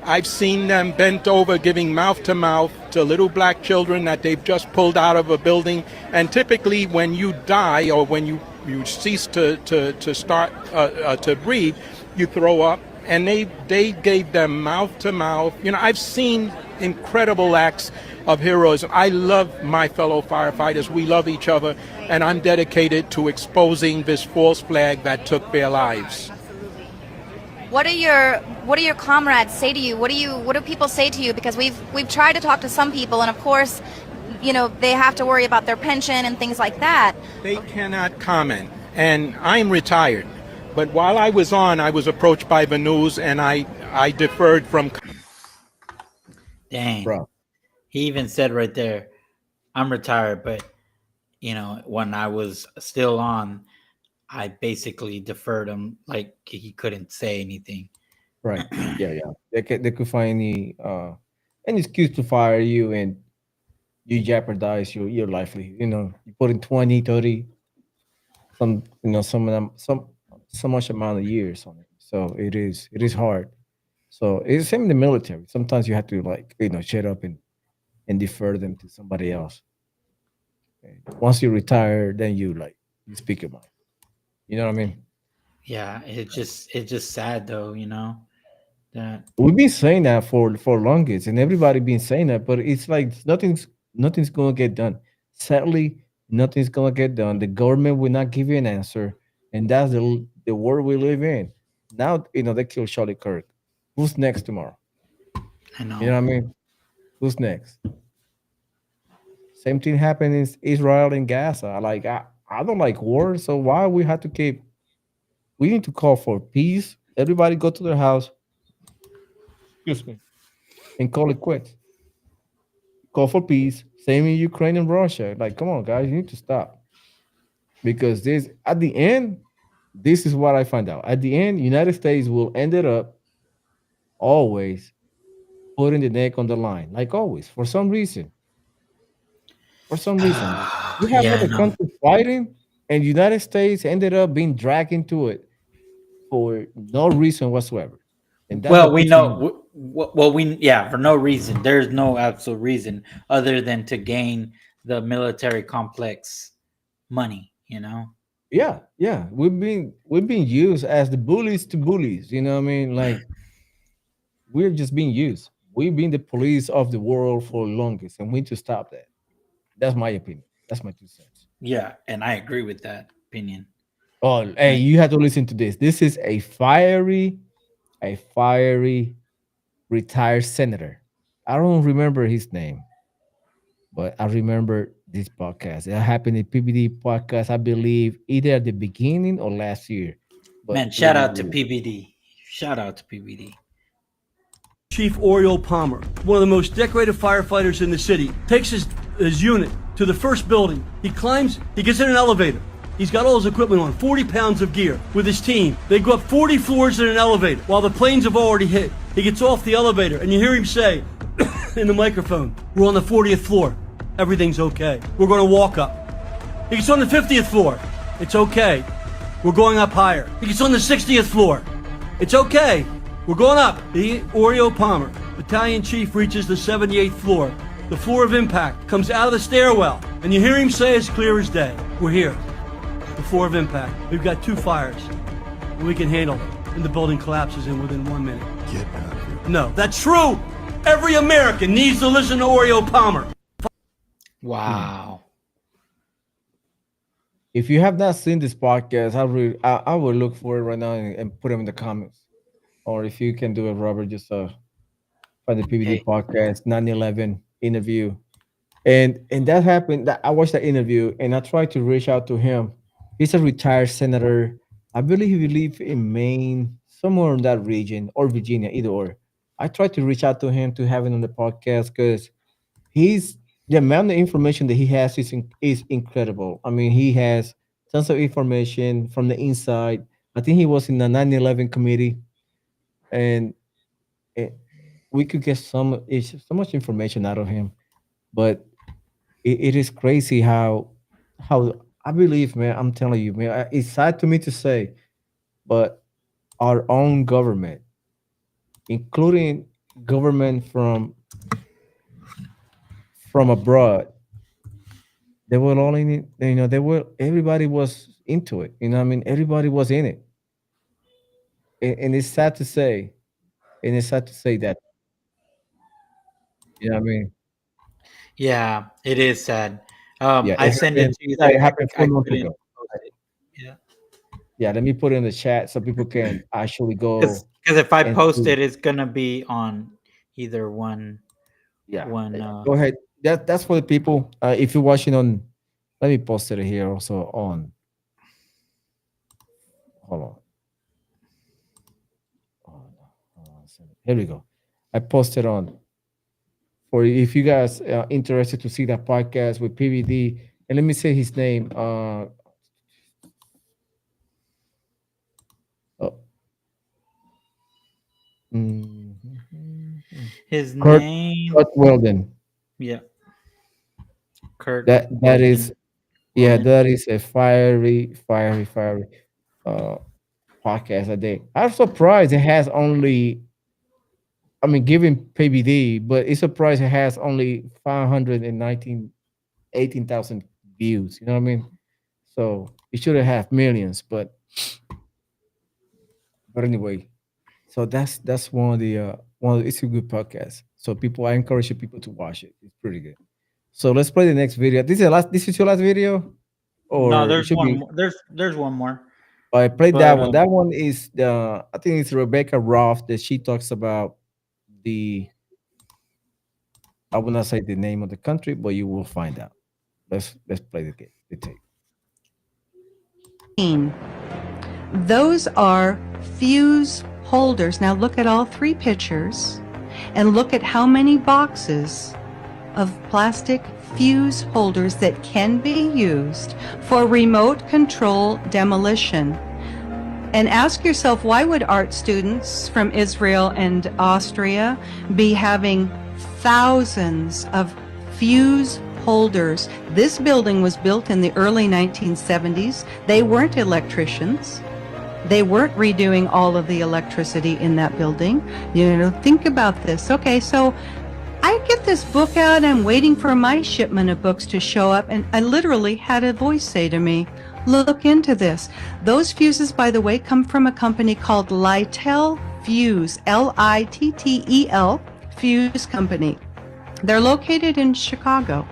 I've seen them bent over giving mouth to mouth to little black children that they've just pulled out of a building. And typically when you die or when you cease to start to breathe, you throw up. And they gave them mouth to mouth. I've seen incredible acts of heroism. I love my fellow firefighters. We love each other. And I'm dedicated to exposing this false flag that took their lives. What do your comrades say to you? What do people say to you? Because we've tried to talk to some people, and of course, they have to worry about their pension and things like that. They cannot comment. And I'm retired. But while I was on, I was approached by the news, and I deferred from. Dang. Bro. He even said right there, I'm retired, but when I was still on, I basically deferred him, like he couldn't say anything. Right. Yeah. They could find any excuse to fire you, and you jeopardize your livelihood. You put in 20, 30, so much amount of years on it. So it is hard. So it's the same in the military. Sometimes you have to shut up and defer them to somebody else. Okay. Once you retire, then you speak your mind. You know what I mean? Yeah, it's just sad though, that We've been saying that for longest, and everybody been saying that, but it's like nothing's gonna get done. Sadly, nothing's gonna get done. The government will not give you an answer, and that's the world we live in. Now, they killed Charlie Kirk. Who's next tomorrow? I know. You know what I mean? Who's next? Same thing happened in Israel and Gaza. I don't like war, so why we have to keep? We need to call for peace. Everybody go to their house. Excuse me, and call it quits. Call for peace. Same in Ukraine and Russia. Come on, guys, you need to stop. Because at the end, this is what I find out. At the end, United States will end it up always putting the neck on the line, like always, for some reason. For some reason. We have other countries fighting, and United States ended up being dragged into it for no reason whatsoever. And that's we know. For no reason. There's no absolute reason other than to gain the military complex money. Yeah. We've been used as the bullies to bullies. You know what I mean? We're just being used. We've been the police of the world for the longest, and we need to stop that. That's my opinion. That's my 2 cents. Yeah, and I agree with that opinion. Oh, hey, you have to listen to this. This is a fiery retired senator. I don't remember his name. but I remember this podcast. It happened in PBD podcast, I believe, either at the beginning or last year. But Man, shout out to PBD. Shout out to PBD. Chief Oriole Palmer, one of the most decorated firefighters in the city, takes his unit to the first building. He climbs, he gets in an elevator. He's got all his equipment on, 40 pounds of gear with his team. They go up 40 floors in an elevator while the planes have already hit. He gets off the elevator and you hear him say in the microphone, "We're on the 40th floor. Everything's okay. We're going to walk up." He gets on the 50th floor. "It's okay. We're going up higher." He gets on the 60th floor. "It's okay. We're going up." The Oriole Palmer, battalion chief, reaches the 78th floor. The floor of impact comes out of the stairwell, and you hear him say as clear as day, "We're here. The floor of impact. We've got 2 fires. We can handle it." And the building collapses in within 1 minute. Get out of here. No, that's true. Every American needs to listen to Oriole Palmer. Wow. If you have not seen this podcast, I will look for it right now and put them in the comments. Or if you can do it, Robert, just find the PBD podcast 9/11 interview, and that happened. That I watched that interview and I tried to reach out to him. He's a retired senator. I believe he lives in Maine, somewhere in that region, or Virginia, either or. I tried to reach out to him to have him on the podcast because the amount of information that he has is incredible. I mean, he has tons of information from the inside. I think he was in the 9/11 committee, and we could get so much information out of him. But it is crazy how I believe, man. I'm telling you, man. It's sad to me to say, but our own government, including government from abroad, they were all in it. Everybody was into it. You know what I mean? Everybody was in it. And it's sad to say. And it's sad to say that. You know what I mean? Yeah, it is sad. Yeah, I sent it to you. It happened 4 months couldn't ago. post it. Yeah. Yeah, let me put it in the chat so people can actually go. Because if I and post see. it, it's gonna be on either one. Yeah. One. Go ahead. That's for the people. If you're watching on, let me post it here also on. Hold on. Here we go. I posted on. For if you guys are interested to see that podcast with PBD, and let me say his name. His Kurt name. Weldon. Yeah. Kurt. That is, yeah, that is a fiery podcast a day. I'm surprised it has only, I mean, given PBD, but it's surprised it has only 18,000 views. You know what I mean? So it should have millions, but anyway. So that's one of the it's a good podcast. So I encourage people to watch it. It's pretty good. So let's play the next video. This is your last video? Or No, there's one more. There's one more. I played that one. That one is I think it's Rebecca Roth that she talks about I will not say the name of the country, but you will find out. Let's play the tape. Those are fuse holders. Now look at all 3 pictures and look at how many boxes of plastic fuse holders that can be used for remote control demolition. And ask yourself, why would art students from Israel and Austria be having thousands of fuse holders? This building was built in the early 1970s. They weren't electricians. They weren't redoing all of the electricity in that building. Think about this. Okay, so I get this book out, I'm waiting for my shipment of books to show up, and I literally had a voice say to me, look into this. Those fuses, by the way, come from a company called Littel Fuse, Littel Fuse Company. They're located in Chicago.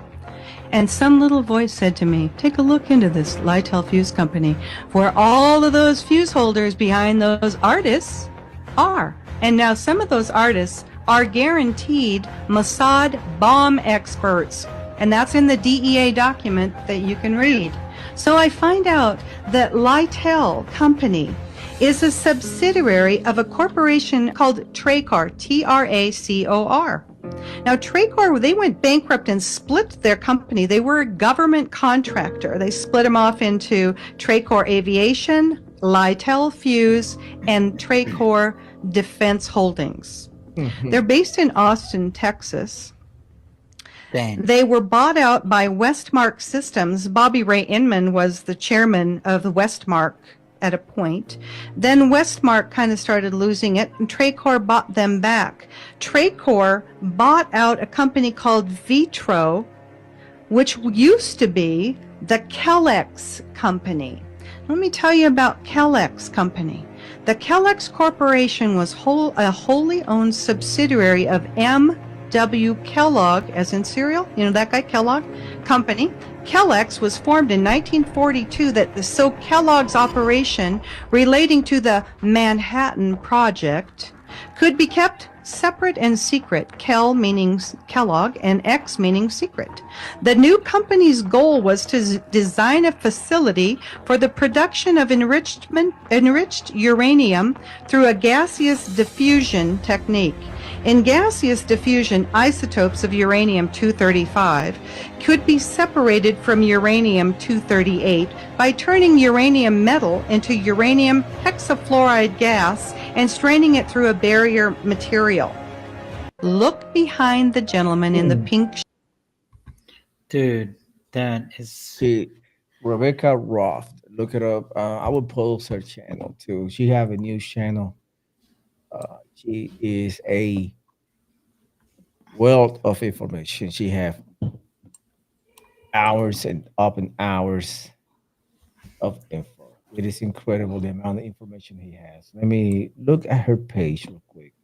And some little voice said to me, take a look into this Littel Fuse Company, where all of those fuse holders behind those artists are. And now some of those artists are guaranteed Mossad bomb experts. And that's in the DEA document that you can read. So I find out that Lytel Company is a subsidiary of a corporation called Tracor, T-R-A-C-O-R. Now, Tracor, they went bankrupt and split their company. They were a government contractor. They split them off into Tracor Aviation, Lytel Fuse, and Tracor Defense Holdings. They're based in Austin, Texas. Dang. They were bought out by Westmark Systems. Bobby Ray Inman was the chairman of the Westmark at a point. Then Westmark kind of started losing it, and Tracor bought them back. Tracor bought out a company called Vitro, which used to be the Kellex Company. Let me tell you about Kellex Company. The Kellex Corporation was a wholly owned subsidiary of M.W. Kellogg, as in cereal, you know that guy, Kellogg Company. Kellex was formed in 1942 so Kellogg's operation relating to the Manhattan Project could be kept separate and secret. Kel meaning Kellogg and X meaning secret. The new company's goal was to design a facility for the production of enriched uranium through a gaseous diffusion technique. In gaseous diffusion, isotopes of uranium-235 could be separated from uranium-238 by turning uranium metal into uranium hexafluoride gas and straining it through a barrier material. Look behind the gentleman in the pink. Dude, that is. See, Rebecca Roth. Look it up. I will post her channel too. She have a news channel. She is a wealth of information. She have hours and hours of info. It is incredible the amount of information he has. Let me look at her page real quick.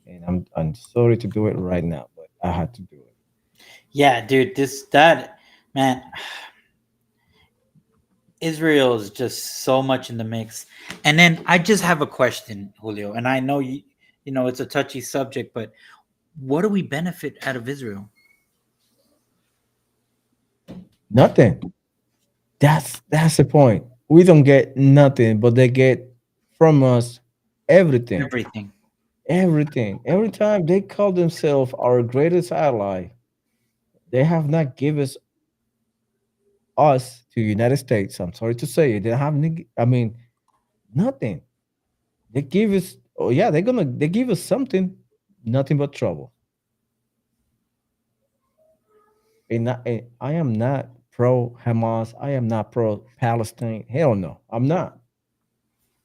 And I'm sorry to do it right now, but I had to do it. Yeah, dude, man, Israel is just so much in the mix. And then I just have a question, Julio, and I know you know it's a touchy subject, but what do we benefit out of Israel? Nothing. That's the point. We don't get nothing, but they get from us everything. Everything. Every time they call themselves our greatest ally, they have not given us to the United States. I'm sorry to say it. They have, nothing. They give us. Oh yeah, they give us something. Nothing but trouble. And I am not pro Hamas. I am not pro Palestine. Hell no, I'm not.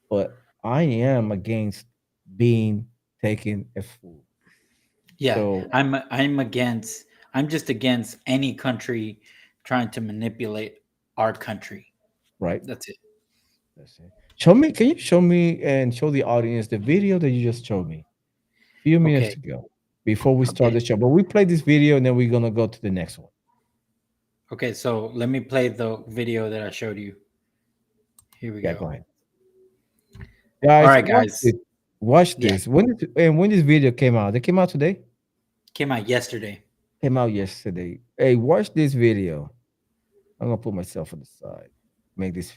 But I am against being taken a fool. Yeah, so, I'm just against any country trying to manipulate our country. Right. That's it. Can you show me and show the audience the video that you just showed me a few minutes ago before we start the show? But we play this video and then we're gonna go to the next one. Okay, so let me play the video that I showed you. Here we go. Go ahead. Guys, all right, guys. Watch this. When this video came out? It came out today? Came out yesterday. Hey, watch this video. I'm gonna put myself on the side. Make this.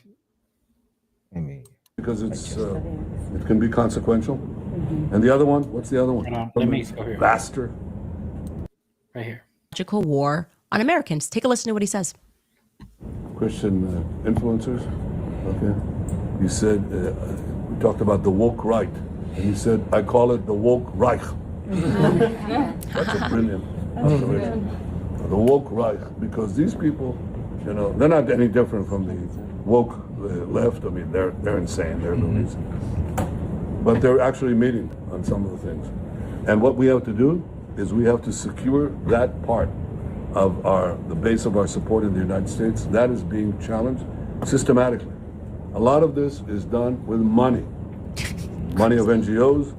Because it can be consequential. And the other one, what's the other one? Let me go here. Bastard. Right here. War on Americans. Take a listen to what he says. Christian influencers. Okay. You said we talked about the woke right, and you said I call it the woke Reich. That's a brilliant observation. The woke Reich, because these people, they're not any different from the woke left. I mean, they're insane. They're loonies. But they're actually meeting on some of the things. And what we have to do is we have to secure that part of the base of our support in the United States. That is being challenged systematically. A lot of this is done with money. Money of NGOs,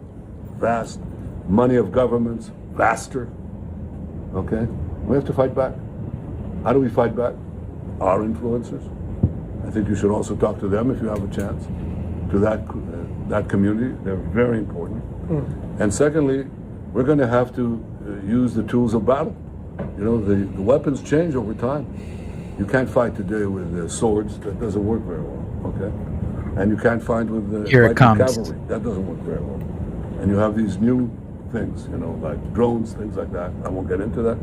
vast. Money of governments, vaster. Okay? We have to fight back. How do we fight back? Our influencers. I think you should also talk to them if you have a chance. To that community, they're very important. And secondly, we're going to have to use the tools of battle. You know, the weapons change over time. You can't fight today with swords. That doesn't work very well, okay? And you can't fight with Here it comes. cavalry. That doesn't work very well. And you have these new things, you know, like drones, things like that. I won't get into that.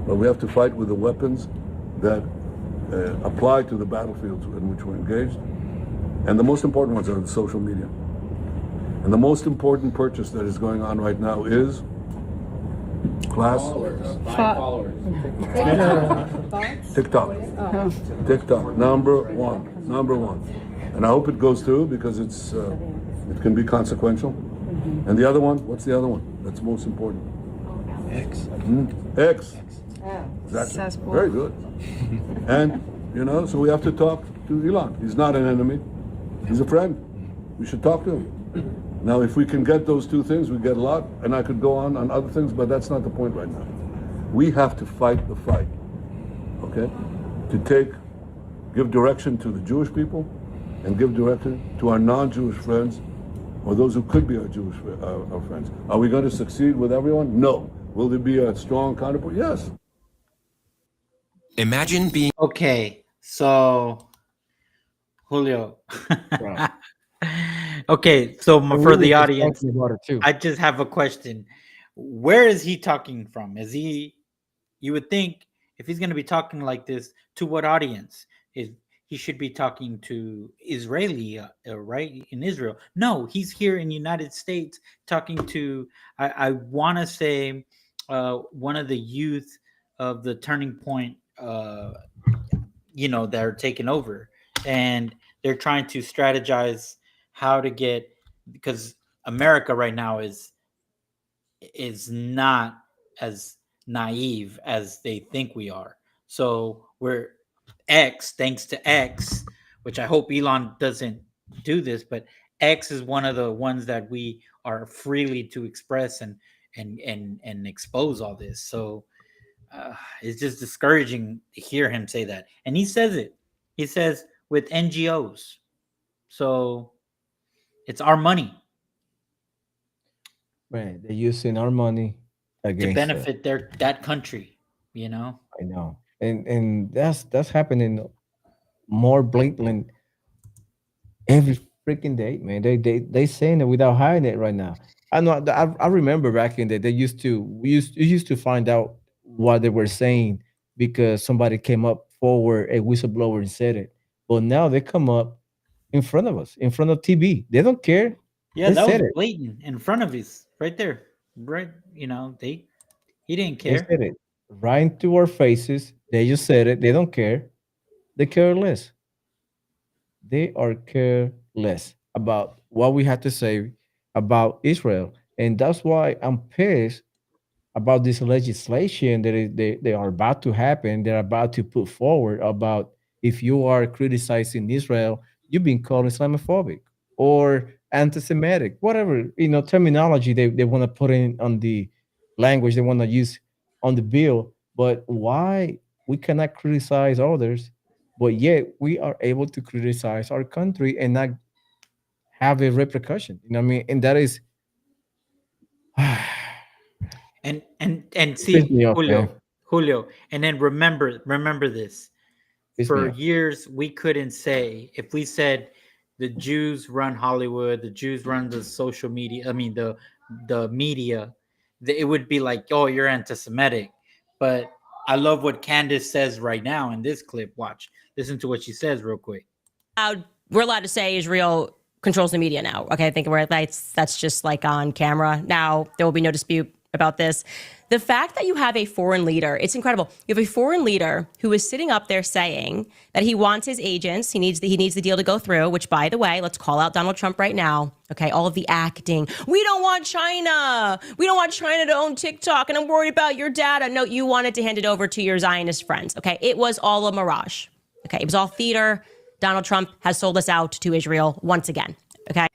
But we have to fight with the weapons that apply to the battlefields in which we're engaged. And the most important ones are the social media. And the most important purchase that is going on right now is class TikTok. TikTok, number one. And I hope it goes through because it can be consequential. And the other one, what's the other one? That's most important. X. X. Exactly. Very good. And, you know, so we have to talk to Elon. He's not an enemy. He's a friend. We should talk to him. Now, if we can get those two things, we get a lot. And I could go on other things, but that's not the point right now. We have to fight the fight, okay? To give direction to the Jewish people and give direction to our non-Jewish friends or those who could be our Jewish our friends. Are we going to succeed with everyone? No. Will there be a strong counterpart? Yes. Imagine being Okay, so Julio. Okay, so for the audience, I just have a question. Where is he talking from? Is he? You would think if he's going to be talking like this, to what audience? He should be talking to Israeli, right, in Israel. No, he's here in the United States talking to, I want to say, one of the youth of the Turning Point, you know, that are taking over. And they're trying to strategize how to get, because America right now is not as naive as they think we are. So we're thanks to X, which I hope Elon doesn't do this, but X is one of the ones that we are freely to express and expose all this. So it's just discouraging to hear him say that. And he says it. He says with NGOs. So it's our money. Right. They're using our money against to benefit that country, you know. I know. And that's happening more blatant every freaking day, man. They saying it without hiding it right now. I know. I remember back in the day, we used to find out what they were saying because somebody came up forward, a whistleblower, and said it. But now they come up in front of us, in front of TV. They don't care. Yeah, they that was said blatant in front of us, right there, right. You know, he didn't They care. said it right into our faces. They just said it. They don't care. They care less. They are careless about what we have to say about Israel, and that's why I'm pissed about this legislation they are about to happen. They're about to put forward about if you are criticizing Israel, you've been called Islamophobic or anti-Semitic, whatever terminology they want to put in on the language they want to use on the bill. But why we cannot criticize others, but yet we are able to criticize our country and not have a repercussion? You know what I mean? And that is and see, Piss me off, man. Julio, and then remember this. Piss me For off. years, we couldn't say, if we said the Jews run Hollywood, the Jews run the social media, I mean the media, it would be like, oh, you're anti-Semitic. But I love what Candace says right now in this clip. Watch, listen to what she says real quick. We're allowed to say Israel controls the media now. Okay, I think that's just like on camera. Now, there will be no dispute about this. The fact that you have a foreign leader, it's incredible. You have a foreign leader who is sitting up there saying that he wants his agents, he needs the deal to go through, which, by the way, let's call out Donald Trump right now. Okay, all of the acting. We don't want China. We don't want China to own TikTok, and I'm worried about your data. No, you wanted to hand it over to your Zionist friends. Okay, it was all a mirage. Okay, it was all theater. Donald Trump has sold us out to Israel once again. Okay.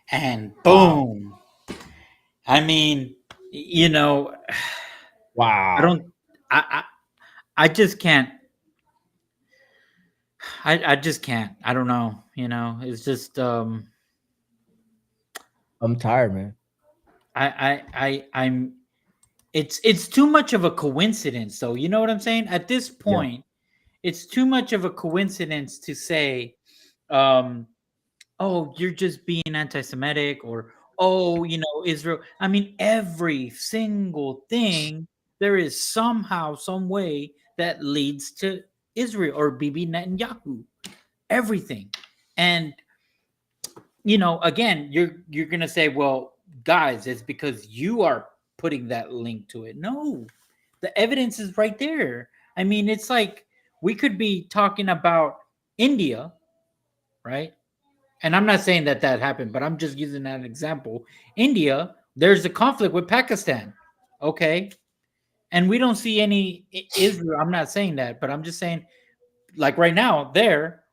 And boom. I mean, you know, wow. I just can't. I just can't. I don't know. You know, it's just I'm tired, man. I'm it's too much of a coincidence, though. You know what I'm saying? At this point, it's too much of a coincidence to say, oh, you're just being anti-Semitic, or oh, Israel. I mean, every single thing there is somehow, some way that leads to Israel or Bibi Netanyahu. Everything. And again, you're gonna say, well, guys, it's because you are putting that link to it. No, the evidence is right there. I mean, it's like we could be talking about India, right? And I'm not saying that happened, but I'm just using that example. India, there's a conflict with Pakistan, okay? And we don't see any Israel. I'm not saying that, but I'm just saying, like right now,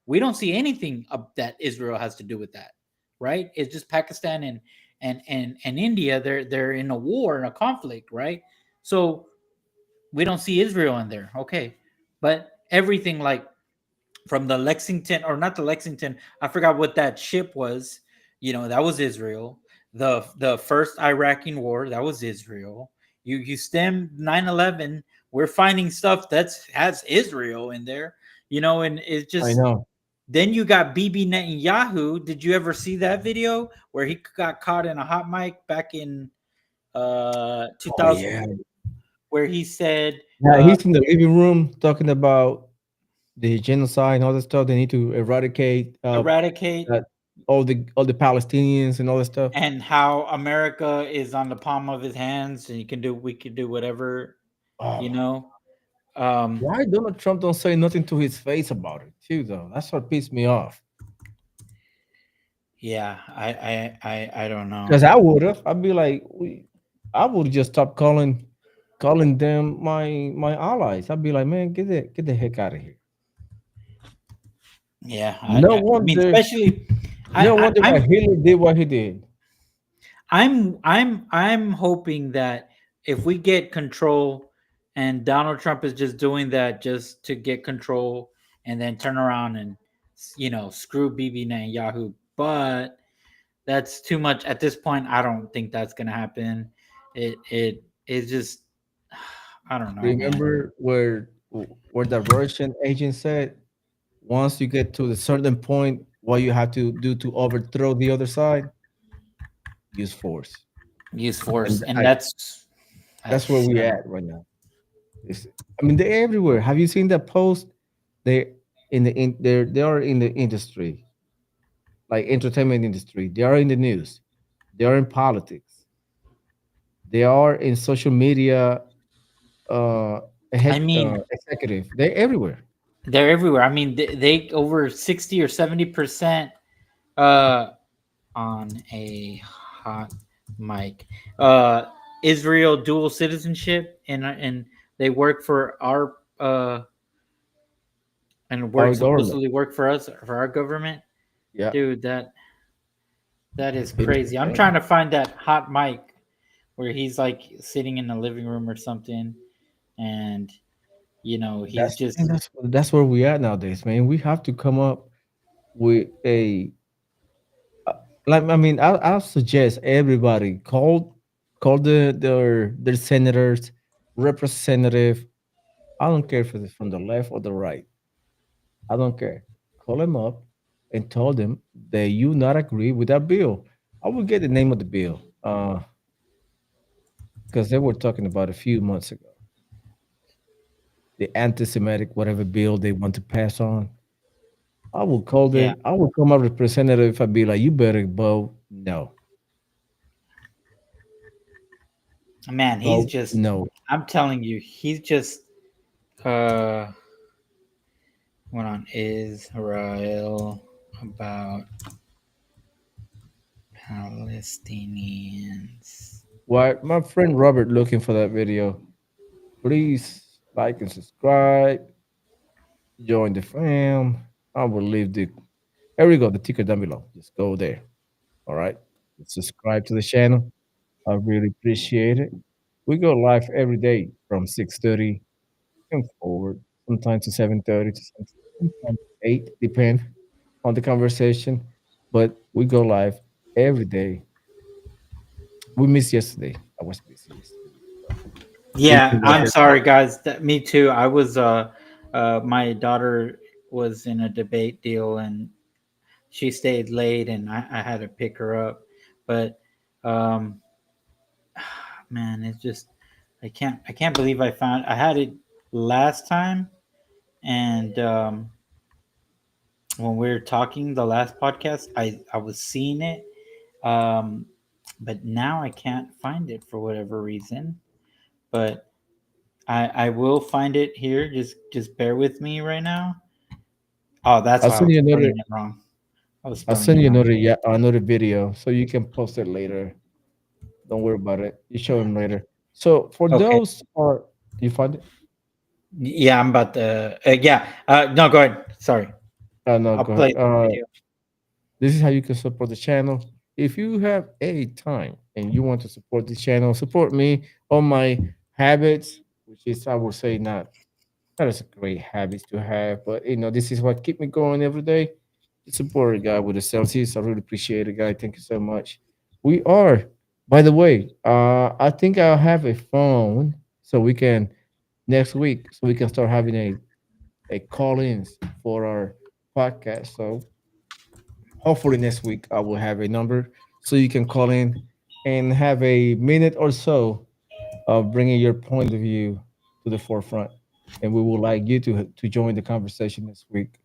we don't see anything that Israel has to do with that, right? It's just Pakistan and India. They're in a war and a conflict, right? So we don't see Israel in there, okay? But everything, like from the Lexington, or not the Lexington, I forgot what that ship was. That was Israel. The first Iraqi war, that was Israel. You stem 9/11, we're finding stuff has Israel in there. And it's just, I know. Then you got Bibi Netanyahu. Did you ever see that video where he got caught in a hot mic back in 2000, where he said, he's in the living room talking about the genocide and all that stuff. They need to eradicate all the Palestinians and all that stuff. And how America is on the palm of his hands, and we can do whatever, Why Donald Trump don't say nothing to his face about it too, though? That's what pissed me off. Yeah, I don't know. Because I would have. I'd be like, I would just stop calling them my allies. I'd be like, man, get the heck out of here. Yeah, no wonder why Hitler did what he did. I'm hoping that if we get control, and Donald Trump is just doing that just to get control, and then turn around and screw Bibi Netanyahu, but that's too much at this point. I don't think that's gonna happen. It is just, I don't know. Remember where the Russian agent said, once you get to a certain point, what you have to do to overthrow the other side? Use force. And that's where we at right now. They're everywhere. Have you seen that post? They are in the industry, like entertainment industry. They are in the news. They are in politics. They are in social media. Executive. They're everywhere. They're everywhere. I mean, they over 60 or 70% on a hot mic. Israel dual citizenship, and they work for our supposedly work for us, for our government. Yeah, dude, that is crazy. I'm trying to find that hot mic where he's like sitting in the living room or something, and that's where we at nowadays, man. We have to come up with a I'll suggest everybody call their senators, representative. I don't care if it's from the left or the right. I don't care. Call them up and tell them that you not agree with that bill. I will get the name of the bill because they were talking about a few months ago. The anti-Semitic whatever bill they want to pass on. I will call them. I will come up representative. I'd be like, you better vote no. Man, he's just no. I'm telling you, he's just went on Israel about Palestinians. Why, my friend Robert looking for that video. Please like and subscribe. Join the fam. I will leave there we go, the ticker down below. Just go there. All right. Subscribe to the channel. I really appreciate it. We go live every day from 6:30 and forward, sometimes to 7:30 to sometimes 8, depend on the conversation. But we go live every day. We missed yesterday. I was busy yesterday. Yeah, I'm sorry, guys. Me too. I was my daughter was in a debate deal, and she stayed late, and I had to pick her up. But man, it's just I can't believe I had it last time, and when we were talking the last podcast, I was seeing it, but now I can't find it for whatever reason. But I will find it here. Just bear with me right now. Oh, that's I'll why I send was you another. spelling it wrong. I'll send you another video so you can post it later. Don't worry about it. You show him later. So for those you find it? Yeah, I'm about to. No, go ahead. Sorry. No, I'll go play ahead. the video. This is how you can support the channel. If you have a time and you want to support the channel, support me on my habits, which is, I would say, not as a great habit to have, but this is what keep me going every day. Support a guy with the Celsius. I really appreciate it, guy. Thank you so much. We are, by the way, I think I'll have a phone so we can next week, so we can start having a call-ins for our podcast. So hopefully next week I will have a number so you can call in and have a minute or so of bringing your point of view to the forefront. And we would like you to join the conversation this week.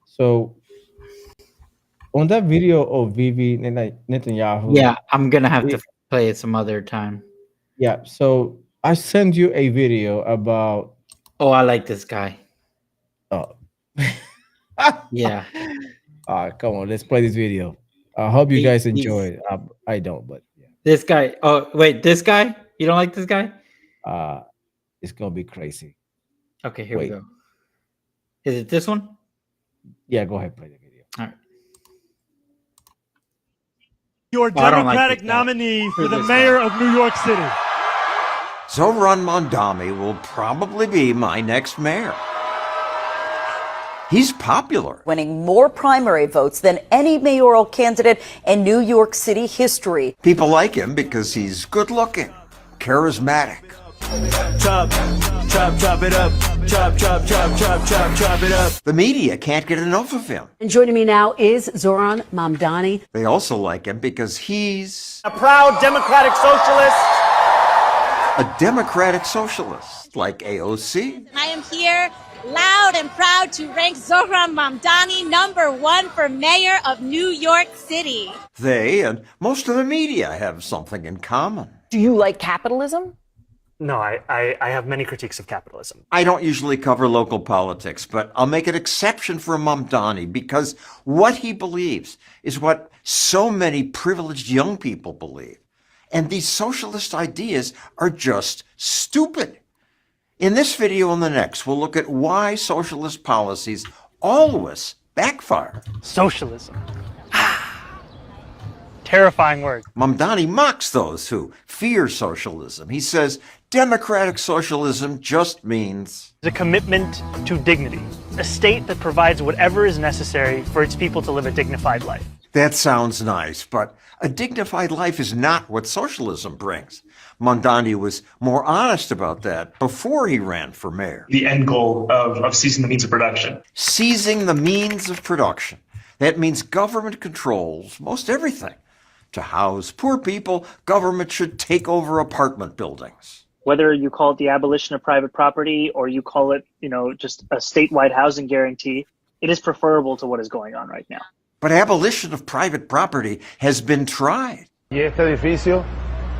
So on that video of Vivi Netanyahu. Yeah, I'm gonna have to play it some other time. Yeah, so I sent you a video about. Oh, I like this guy. Oh, yeah. Come on, let's play this video. I hope you guys enjoy it. I don't, but yeah. This guy. Oh, wait, this guy? You don't like this guy? It's gonna be crazy. Okay, here we go. Is it this one? Yeah, go ahead, play the video. All right. Your Democratic nominee for the mayor of New York City. Zohran Mamdani will probably be my next mayor. He's popular. Winning more primary votes than any mayoral candidate in New York City history. People like him because he's good looking, charismatic. Chop, chop, chop it up. Chop, chop, chop, chop, chop, chop it up. The media can't get enough of him. And joining me now is Zohran Mamdani. They also like him because he's a proud democratic socialist. A democratic socialist, like AOC. I am here loud and proud to rank Zohran Mamdani #1 for mayor of New York City. They and most of the media have something in common. Do you like capitalism? No, I have many critiques of capitalism. I don't usually cover local politics, but I'll make an exception for Mamdani because what he believes is what so many privileged young people believe. And these socialist ideas are just stupid. In this video and the next, we'll look at why socialist policies always backfire. Socialism. Terrifying word. Mamdani mocks those who fear socialism. He says democratic socialism just means a commitment to dignity, a state that provides whatever is necessary for its people to live a dignified life. That sounds nice, but a dignified life is not what socialism brings. Mamdani was more honest about that before he ran for mayor. The end goal of seizing the means of production. Seizing the means of production. That means government controls most everything. To house poor people, government should take over apartment buildings. Whether you call it the abolition of private property or you call it, just a statewide housing guarantee, it is preferable to what is going on right now. But abolition of private property has been tried. ¿Y este edificio?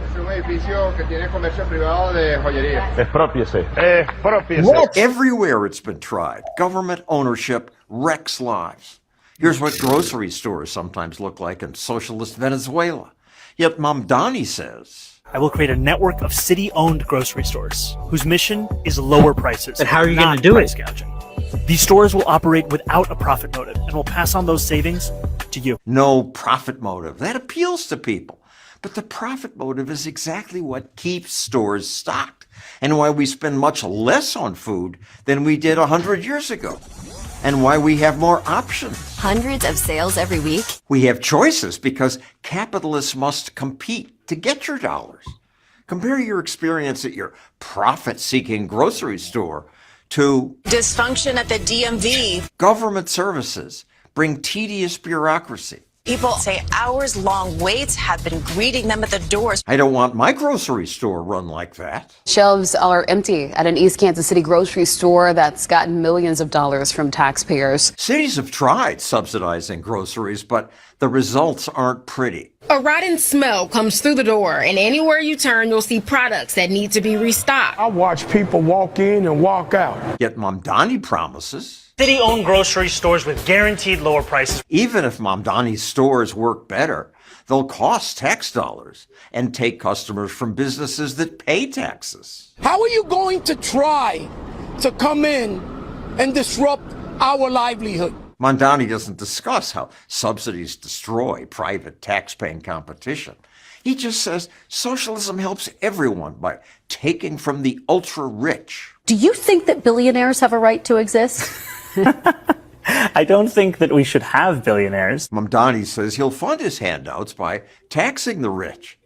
Es un edificio que tiene comercio privado de joyería. Expropiese. Expropiese. Everywhere it's been tried. Government ownership wrecks lives. Here's what grocery stores sometimes look like in socialist Venezuela. Yet Mamdani says, I will create a network of city-owned grocery stores whose mission is lower prices. But how are you going to do price it? Gouging. These stores will operate without a profit motive and will pass on those savings to you. No profit motive. That appeals to people. But the profit motive is exactly what keeps stores stocked and why we spend much less on food than we did 100 years ago. And why we have more options. Hundreds of sales every week. We have choices because capitalists must compete to get your dollars. Compare your experience at your profit-seeking grocery store to Dysfunction at the DMV. government services bring tedious bureaucracy. People say hours-long waits have been greeting them at the doors. I don't want my grocery store run like that. Shelves are empty at an East Kansas City grocery store that's gotten millions of dollars from taxpayers. Cities have tried subsidizing groceries, but the results aren't pretty. A rotten smell comes through the door, and anywhere you turn, you'll see products that need to be restocked. I watch people walk in and walk out. Yet Mamdani promises, City-owned grocery stores with guaranteed lower prices. even if Mamdani's stores work better, they'll cost tax dollars and take customers from businesses that pay taxes. How are you going to try to come in and disrupt our livelihood? Mamdani doesn't discuss how subsidies destroy private tax-paying competition. He just says socialism helps everyone by taking from the ultra-rich. Do you think that billionaires have a right to exist? I don't think that we should have billionaires. Mamdani says he'll fund his handouts by taxing the rich.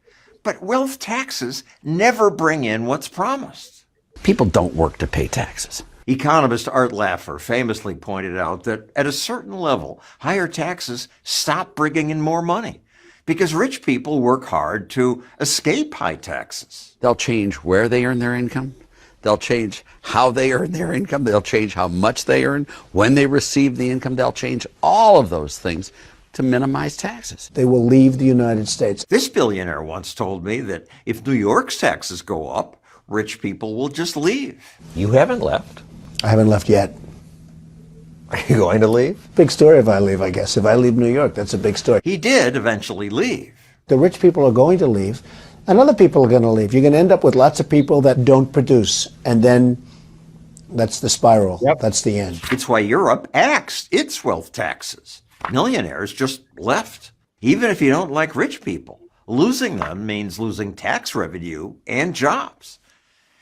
But wealth taxes never bring in what's promised. People don't work to pay taxes. Economist Art Laffer famously pointed out that at a certain level, higher taxes stop bringing in more money because rich people work hard to escape high taxes. They'll change where they earn their income. They'll change how they earn their income. They'll change how much they earn. When they receive the income, they'll change all of those things to minimize taxes. They will leave the United States. This billionaire once told me that if New York's taxes go up, rich people will just leave. You haven't left. I haven't left yet. Are you going to leave? Big story if I leave, I guess. If I leave New York, that's a big story. He did eventually leave. The rich people are going to leave, and other people are going to leave. You're going to end up with lots of people that don't produce, and then that's the spiral. Yep. That's the end. It's why Europe axed its wealth taxes. Millionaires just left. Even if you don't like rich people, losing them means losing tax revenue and jobs.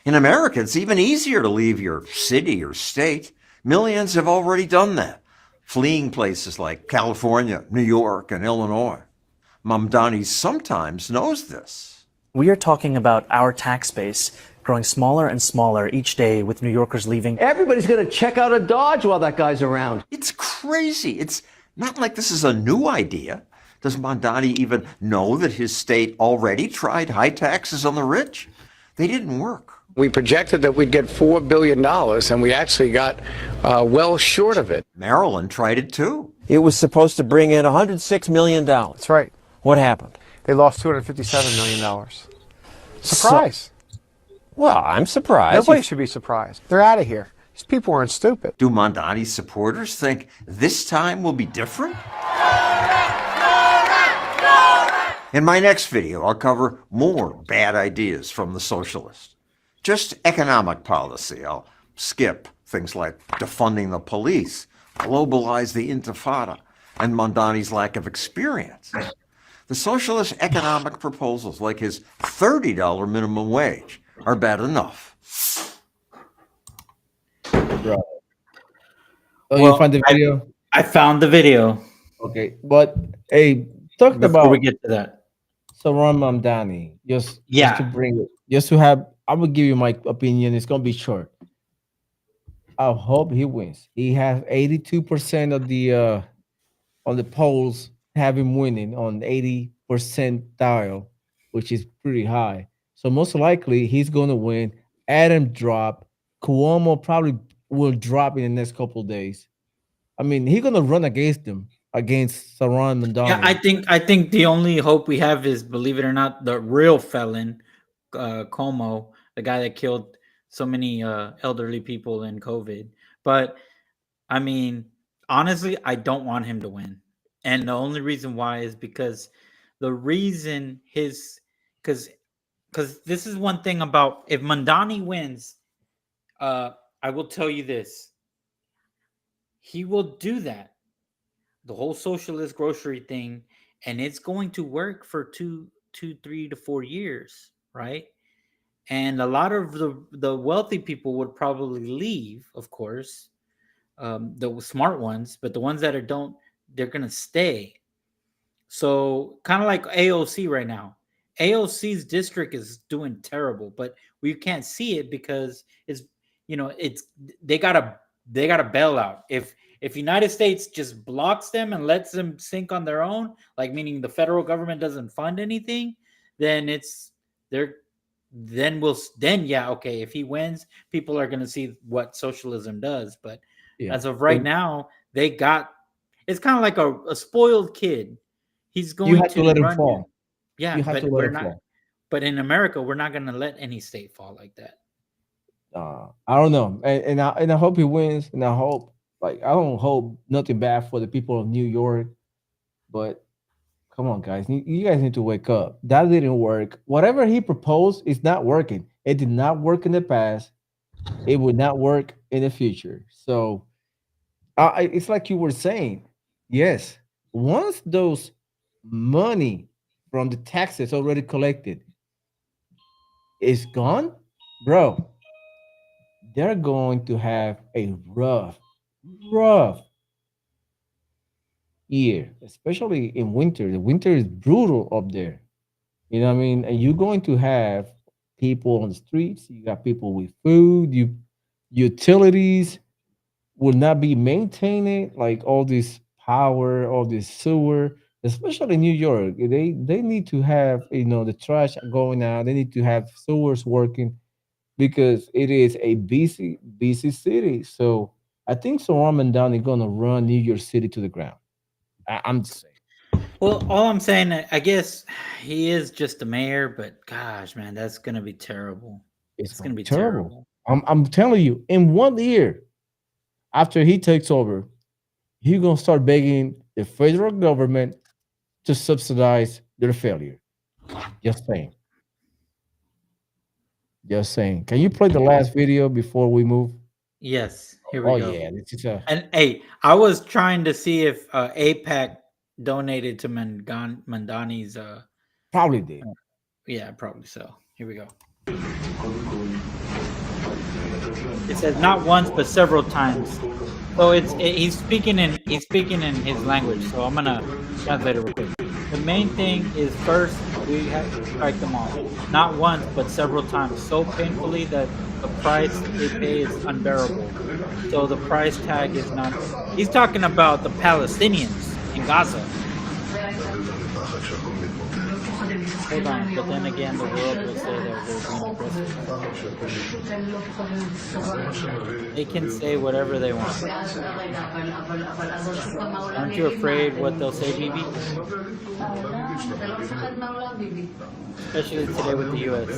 In America, it's even easier to leave your city or state. Millions have already done that, fleeing places like California, New York, and Illinois. Mamdani sometimes knows this. We are talking about our tax base growing smaller and smaller each day with New Yorkers leaving. Everybody's going to check out a Dodge while that guy's around. It's crazy. It's not like this is a new idea. Does Mamdani even know that his state already tried high taxes on the rich? They didn't work. We projected that we'd get $4 billion, and we actually got well short of it. Maryland tried it too. It was supposed to bring in $106 million. That's right. What happened? They lost $257 million. Surprise. Well, I'm surprised. Nobody should be surprised. They're out of here. These people weren't stupid. Do Mamdani's supporters think this time will be different? In my next video, I'll cover more bad ideas from the socialists. Just economic policy. I'll skip things like defunding the police, globalize the intifada, and Mamdani's lack of experience. The socialist economic proposals, like his $30 minimum wage, are bad enough. Right. Oh, you found the video? I found the video. Okay, but hey, talked Before about we get to that. Saron Mamdani. Just Yeah. to bring it, just to have. I will give you my opinion. It's gonna be short. I hope he wins. He has 82% of the on the polls have him winning on 80 percentile, which is pretty high. So most likely he's gonna win. Adam drop. Cuomo probably will drop in the next couple of days. I mean, he's gonna run against them, against Saron Mamdani. Yeah, I think the only hope we have is, believe it or not, the real felon, Cuomo, the guy that killed so many elderly people in COVID. But I mean, honestly, I don't want him to win, and the only reason why is because because this is one thing about, if Mamdani wins, I will tell you this. He will do that, the whole socialist grocery thing, and it's going to work for 2, 3 to 4 years, right? And a lot of the wealthy people would probably leave, of course, the smart ones, but the ones that don't, they're gonna stay. So kind of like AOC right now. AOC's district is doing terrible, but we can't see it because it's they got a bailout. If United States just blocks them and lets them sink on their own, like meaning the federal government doesn't fund anything, then okay, if he wins, people are going to see what socialism does. But as of right now, it's kind of like a spoiled kid. He's going you have to let him fall. Yeah, you have to let him fall. But in America, we're not going to let any state fall like that. I don't know, and I hope he wins, and I hope, I don't hope nothing bad for the people of New York, but come on, guys, you guys need to wake up. That didn't work. Whatever he proposed is not working. It did not work in the past. It would not work in the future. So it's like you were saying. Yes, once those money from the taxes already collected is gone, bro, they're going to have a rough year, especially in winter. The winter is brutal up there. You know what I mean? And you're going to have people on the streets. You got people with food. Utilities will not be maintained, like all this power, all this sewer, especially in New York. They need to have, the trash going out. They need to have sewers working because it is a busy city. So I think Zohran Mamdani is going to run New York City to the ground. I'm just saying. Well, all I'm saying, I guess he is just the mayor, but gosh, man, that's going to be terrible. It's going to be terrible. I'm telling you, in 1 year after he takes over, he's going to start begging the federal government to subsidize their failure. Just saying. Just saying. Can you play the last video before we move? Yes. Here we go. Oh yeah, this is And hey, I was trying to see if AIPAC donated to Mamdani's. Probably did. Yeah, probably so. Here we go. It says not once but several times. So he's speaking in his language. So I'm gonna translate it real quick. The main thing is first we have to strike them off. Not once but several times, so painfully that the price they pay is unbearable. So the price tag is not. He's talking about the Palestinians in Gaza. Hold on, but then again, the world will say that they're being aggressive. They can say whatever they want. Aren't you afraid what they'll say, Bibi? Especially today with the U.S.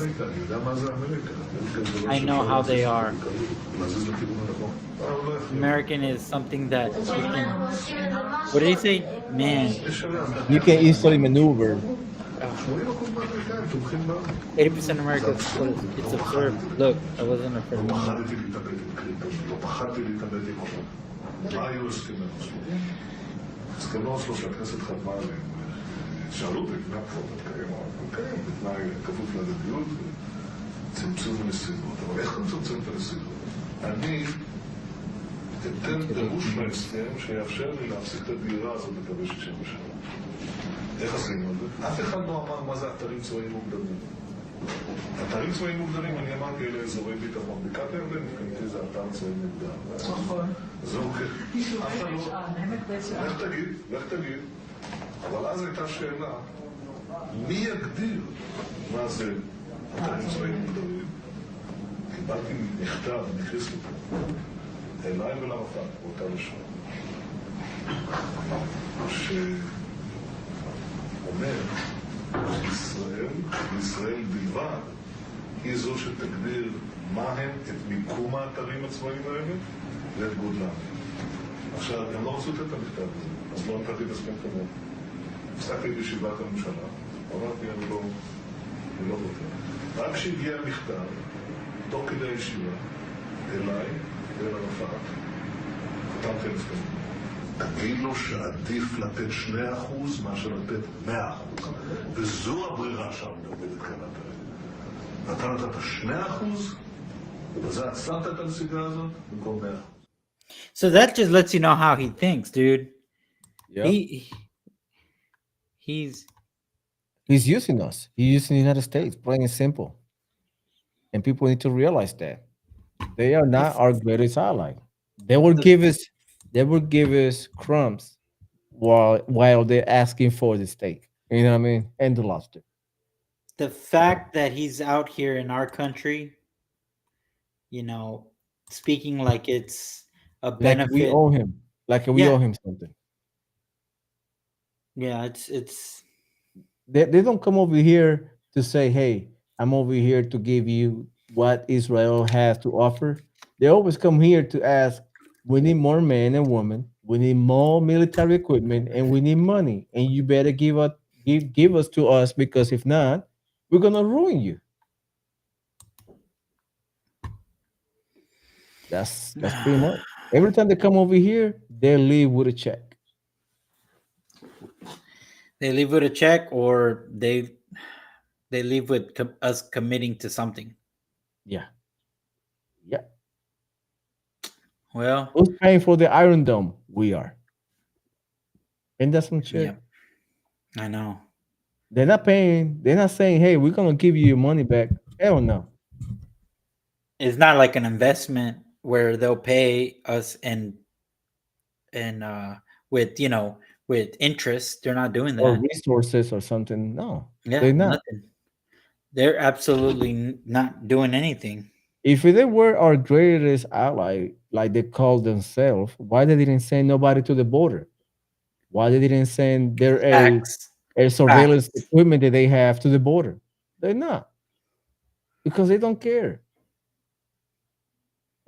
I know how they are. American is something that you can. What did he say? Man, you can easily maneuver. 80% America, it's absurd. Look, I wasn't afraid of מה היו הסכמי אוסלו? הסכמי אוסלו שהכנסת חתמה עליהם, שאלו אותי לפני הבחירות, מתקיים, בתנאי כפוף להדדיות וצמצום הנסיבות. אבל איך אתה מצמצם את הנסיבות? אני אתן פירוש מההסכם שיאפשר לי להפסיק את הדירה הזאת לקווי 67. איך עשינו את זה? אף אחד לא אמר מה זה אתרים צבאיים מוגדרים. אתרים צבאיים מוגדרים, אני אמרתי אלה אזורי ביטחון. בקעת הירדן, מבחינתי זה אתר צבאי מוגדר. נכון. זה אוקיי. לך תגיד. אבל אז הייתה שאלה, מי יגדיר מה זה אתרים צבאיים מוגדרים? קיבלתי מכתב, נכנס לפה, אליי ולערפאת, באותה לשון. אומר שישראל בלבד היא זו שתגדיר מהם את מיקום האתרים הצבאיים האלה ואת גודלם. עכשיו, הם לא רצו את המכתב הזה, אז לא נתתי את הסכם כמוהו. הפסקתי בישיבת הממשלה, אמרתי, אני לא רוצה. רק כשהגיע המכתב, תוך כדי הישיבה, אליי ואל ערפאת, חתמתי על הסכם. תגיד לו שעדיף לתת 2% מאשר לתת 100%. וזו הברירה שעומדת כאן כרגע. אתה נתת 2%, ובזה עצרת את הנסיגה הזאת במקום 100%. So that just lets you know how he thinks, dude. Yeah. He's He's using us. He's using the United States, plain and simple. And people need to realize that they are not our greatest ally. They will give us crumbs while they're asking for the steak. You know what I mean? And the lobster. The fact that he's out here in our country, you know, speaking like it's a benefit. Like we owe him. Like we owe him something. Yeah, it's They don't come over here to say, hey, I'm over here to give you what Israel has to offer. They always come here to ask, we need more men and women, we need more military equipment, and we need money. And you better give us to us, because if not, we're gonna ruin you. That's pretty much. Every time they come over here, they leave with a check. they leave with a check, or they leave with us committing to something. Yeah. Yeah. Well, Who's paying for the Iron Dome? We are. And that's some shit. yeah, I know. They're not paying. They're not saying, hey, we're gonna give you your money back. Hell no. It's not like an investment where they'll pay us and with with interest. They're not doing Or that. resources or something. No. Yeah, They're not. nothing. They're absolutely not doing anything. If they were our greatest ally, like they call themselves, why they didn't send nobody to the border? Why they didn't send their air surveillance equipment that they have to the border? They're not, because they don't care.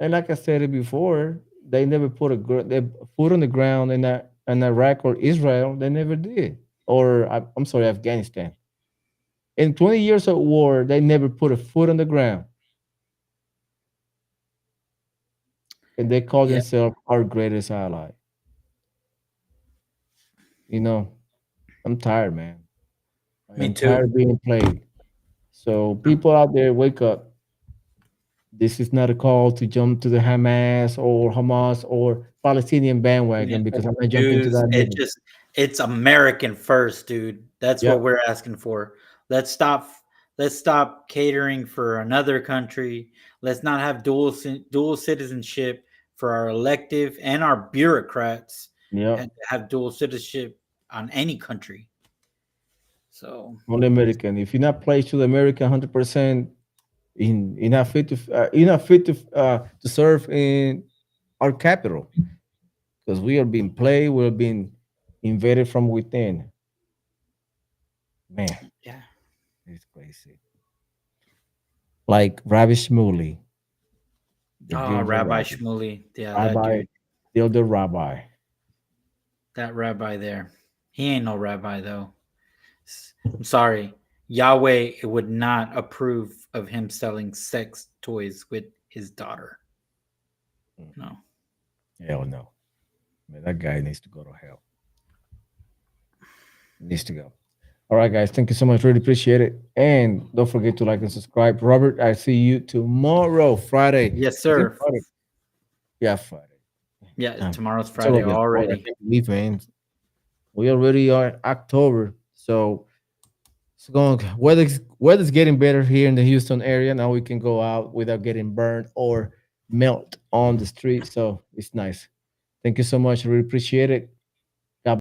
And like I said it before, they never put their foot on the ground in Iraq or Israel. They never did. Or I'm sorry, Afghanistan. In 20 years of war, they never put a foot on the ground. And they call themselves our greatest ally. You know, I'm tired, man. Me too. Tired of being played. So people out there, wake up. This is not a call to jump to the Hamas or Palestinian bandwagon, because I'm not jumping to that. It's American first, dude. That's what we're asking for. Let's stop catering for another country. Let's not have dual citizenship for our elective and our bureaucrats. Yeah, and have dual citizenship on any country. So only American. If you're not pledged to the American 100%, you're not fit to serve in our capital, because we are being played. We're being invaded from within. Man, yeah, it's crazy. Like Rabbi Shmuley. Rabbi Shmuley. Yeah, Rabbi, the other rabbi. That rabbi there. He ain't no rabbi, though. I'm sorry. Yahweh would not approve of him selling sex toys with his daughter. No. Hell no. Man, that guy needs to go to hell. Needs to go. All right, guys. Thank you so much. Really appreciate it. And don't forget to like and subscribe. Robert, I see you tomorrow, Friday. Yes, sir. Friday? Yeah, Friday. Yeah, tomorrow's Friday already. I can't believe, man. We already are in October. So it's going. Weather's getting better here in the Houston area. Now we can go out without getting burned or melt on the street. So it's nice. Thank you so much. I really appreciate it.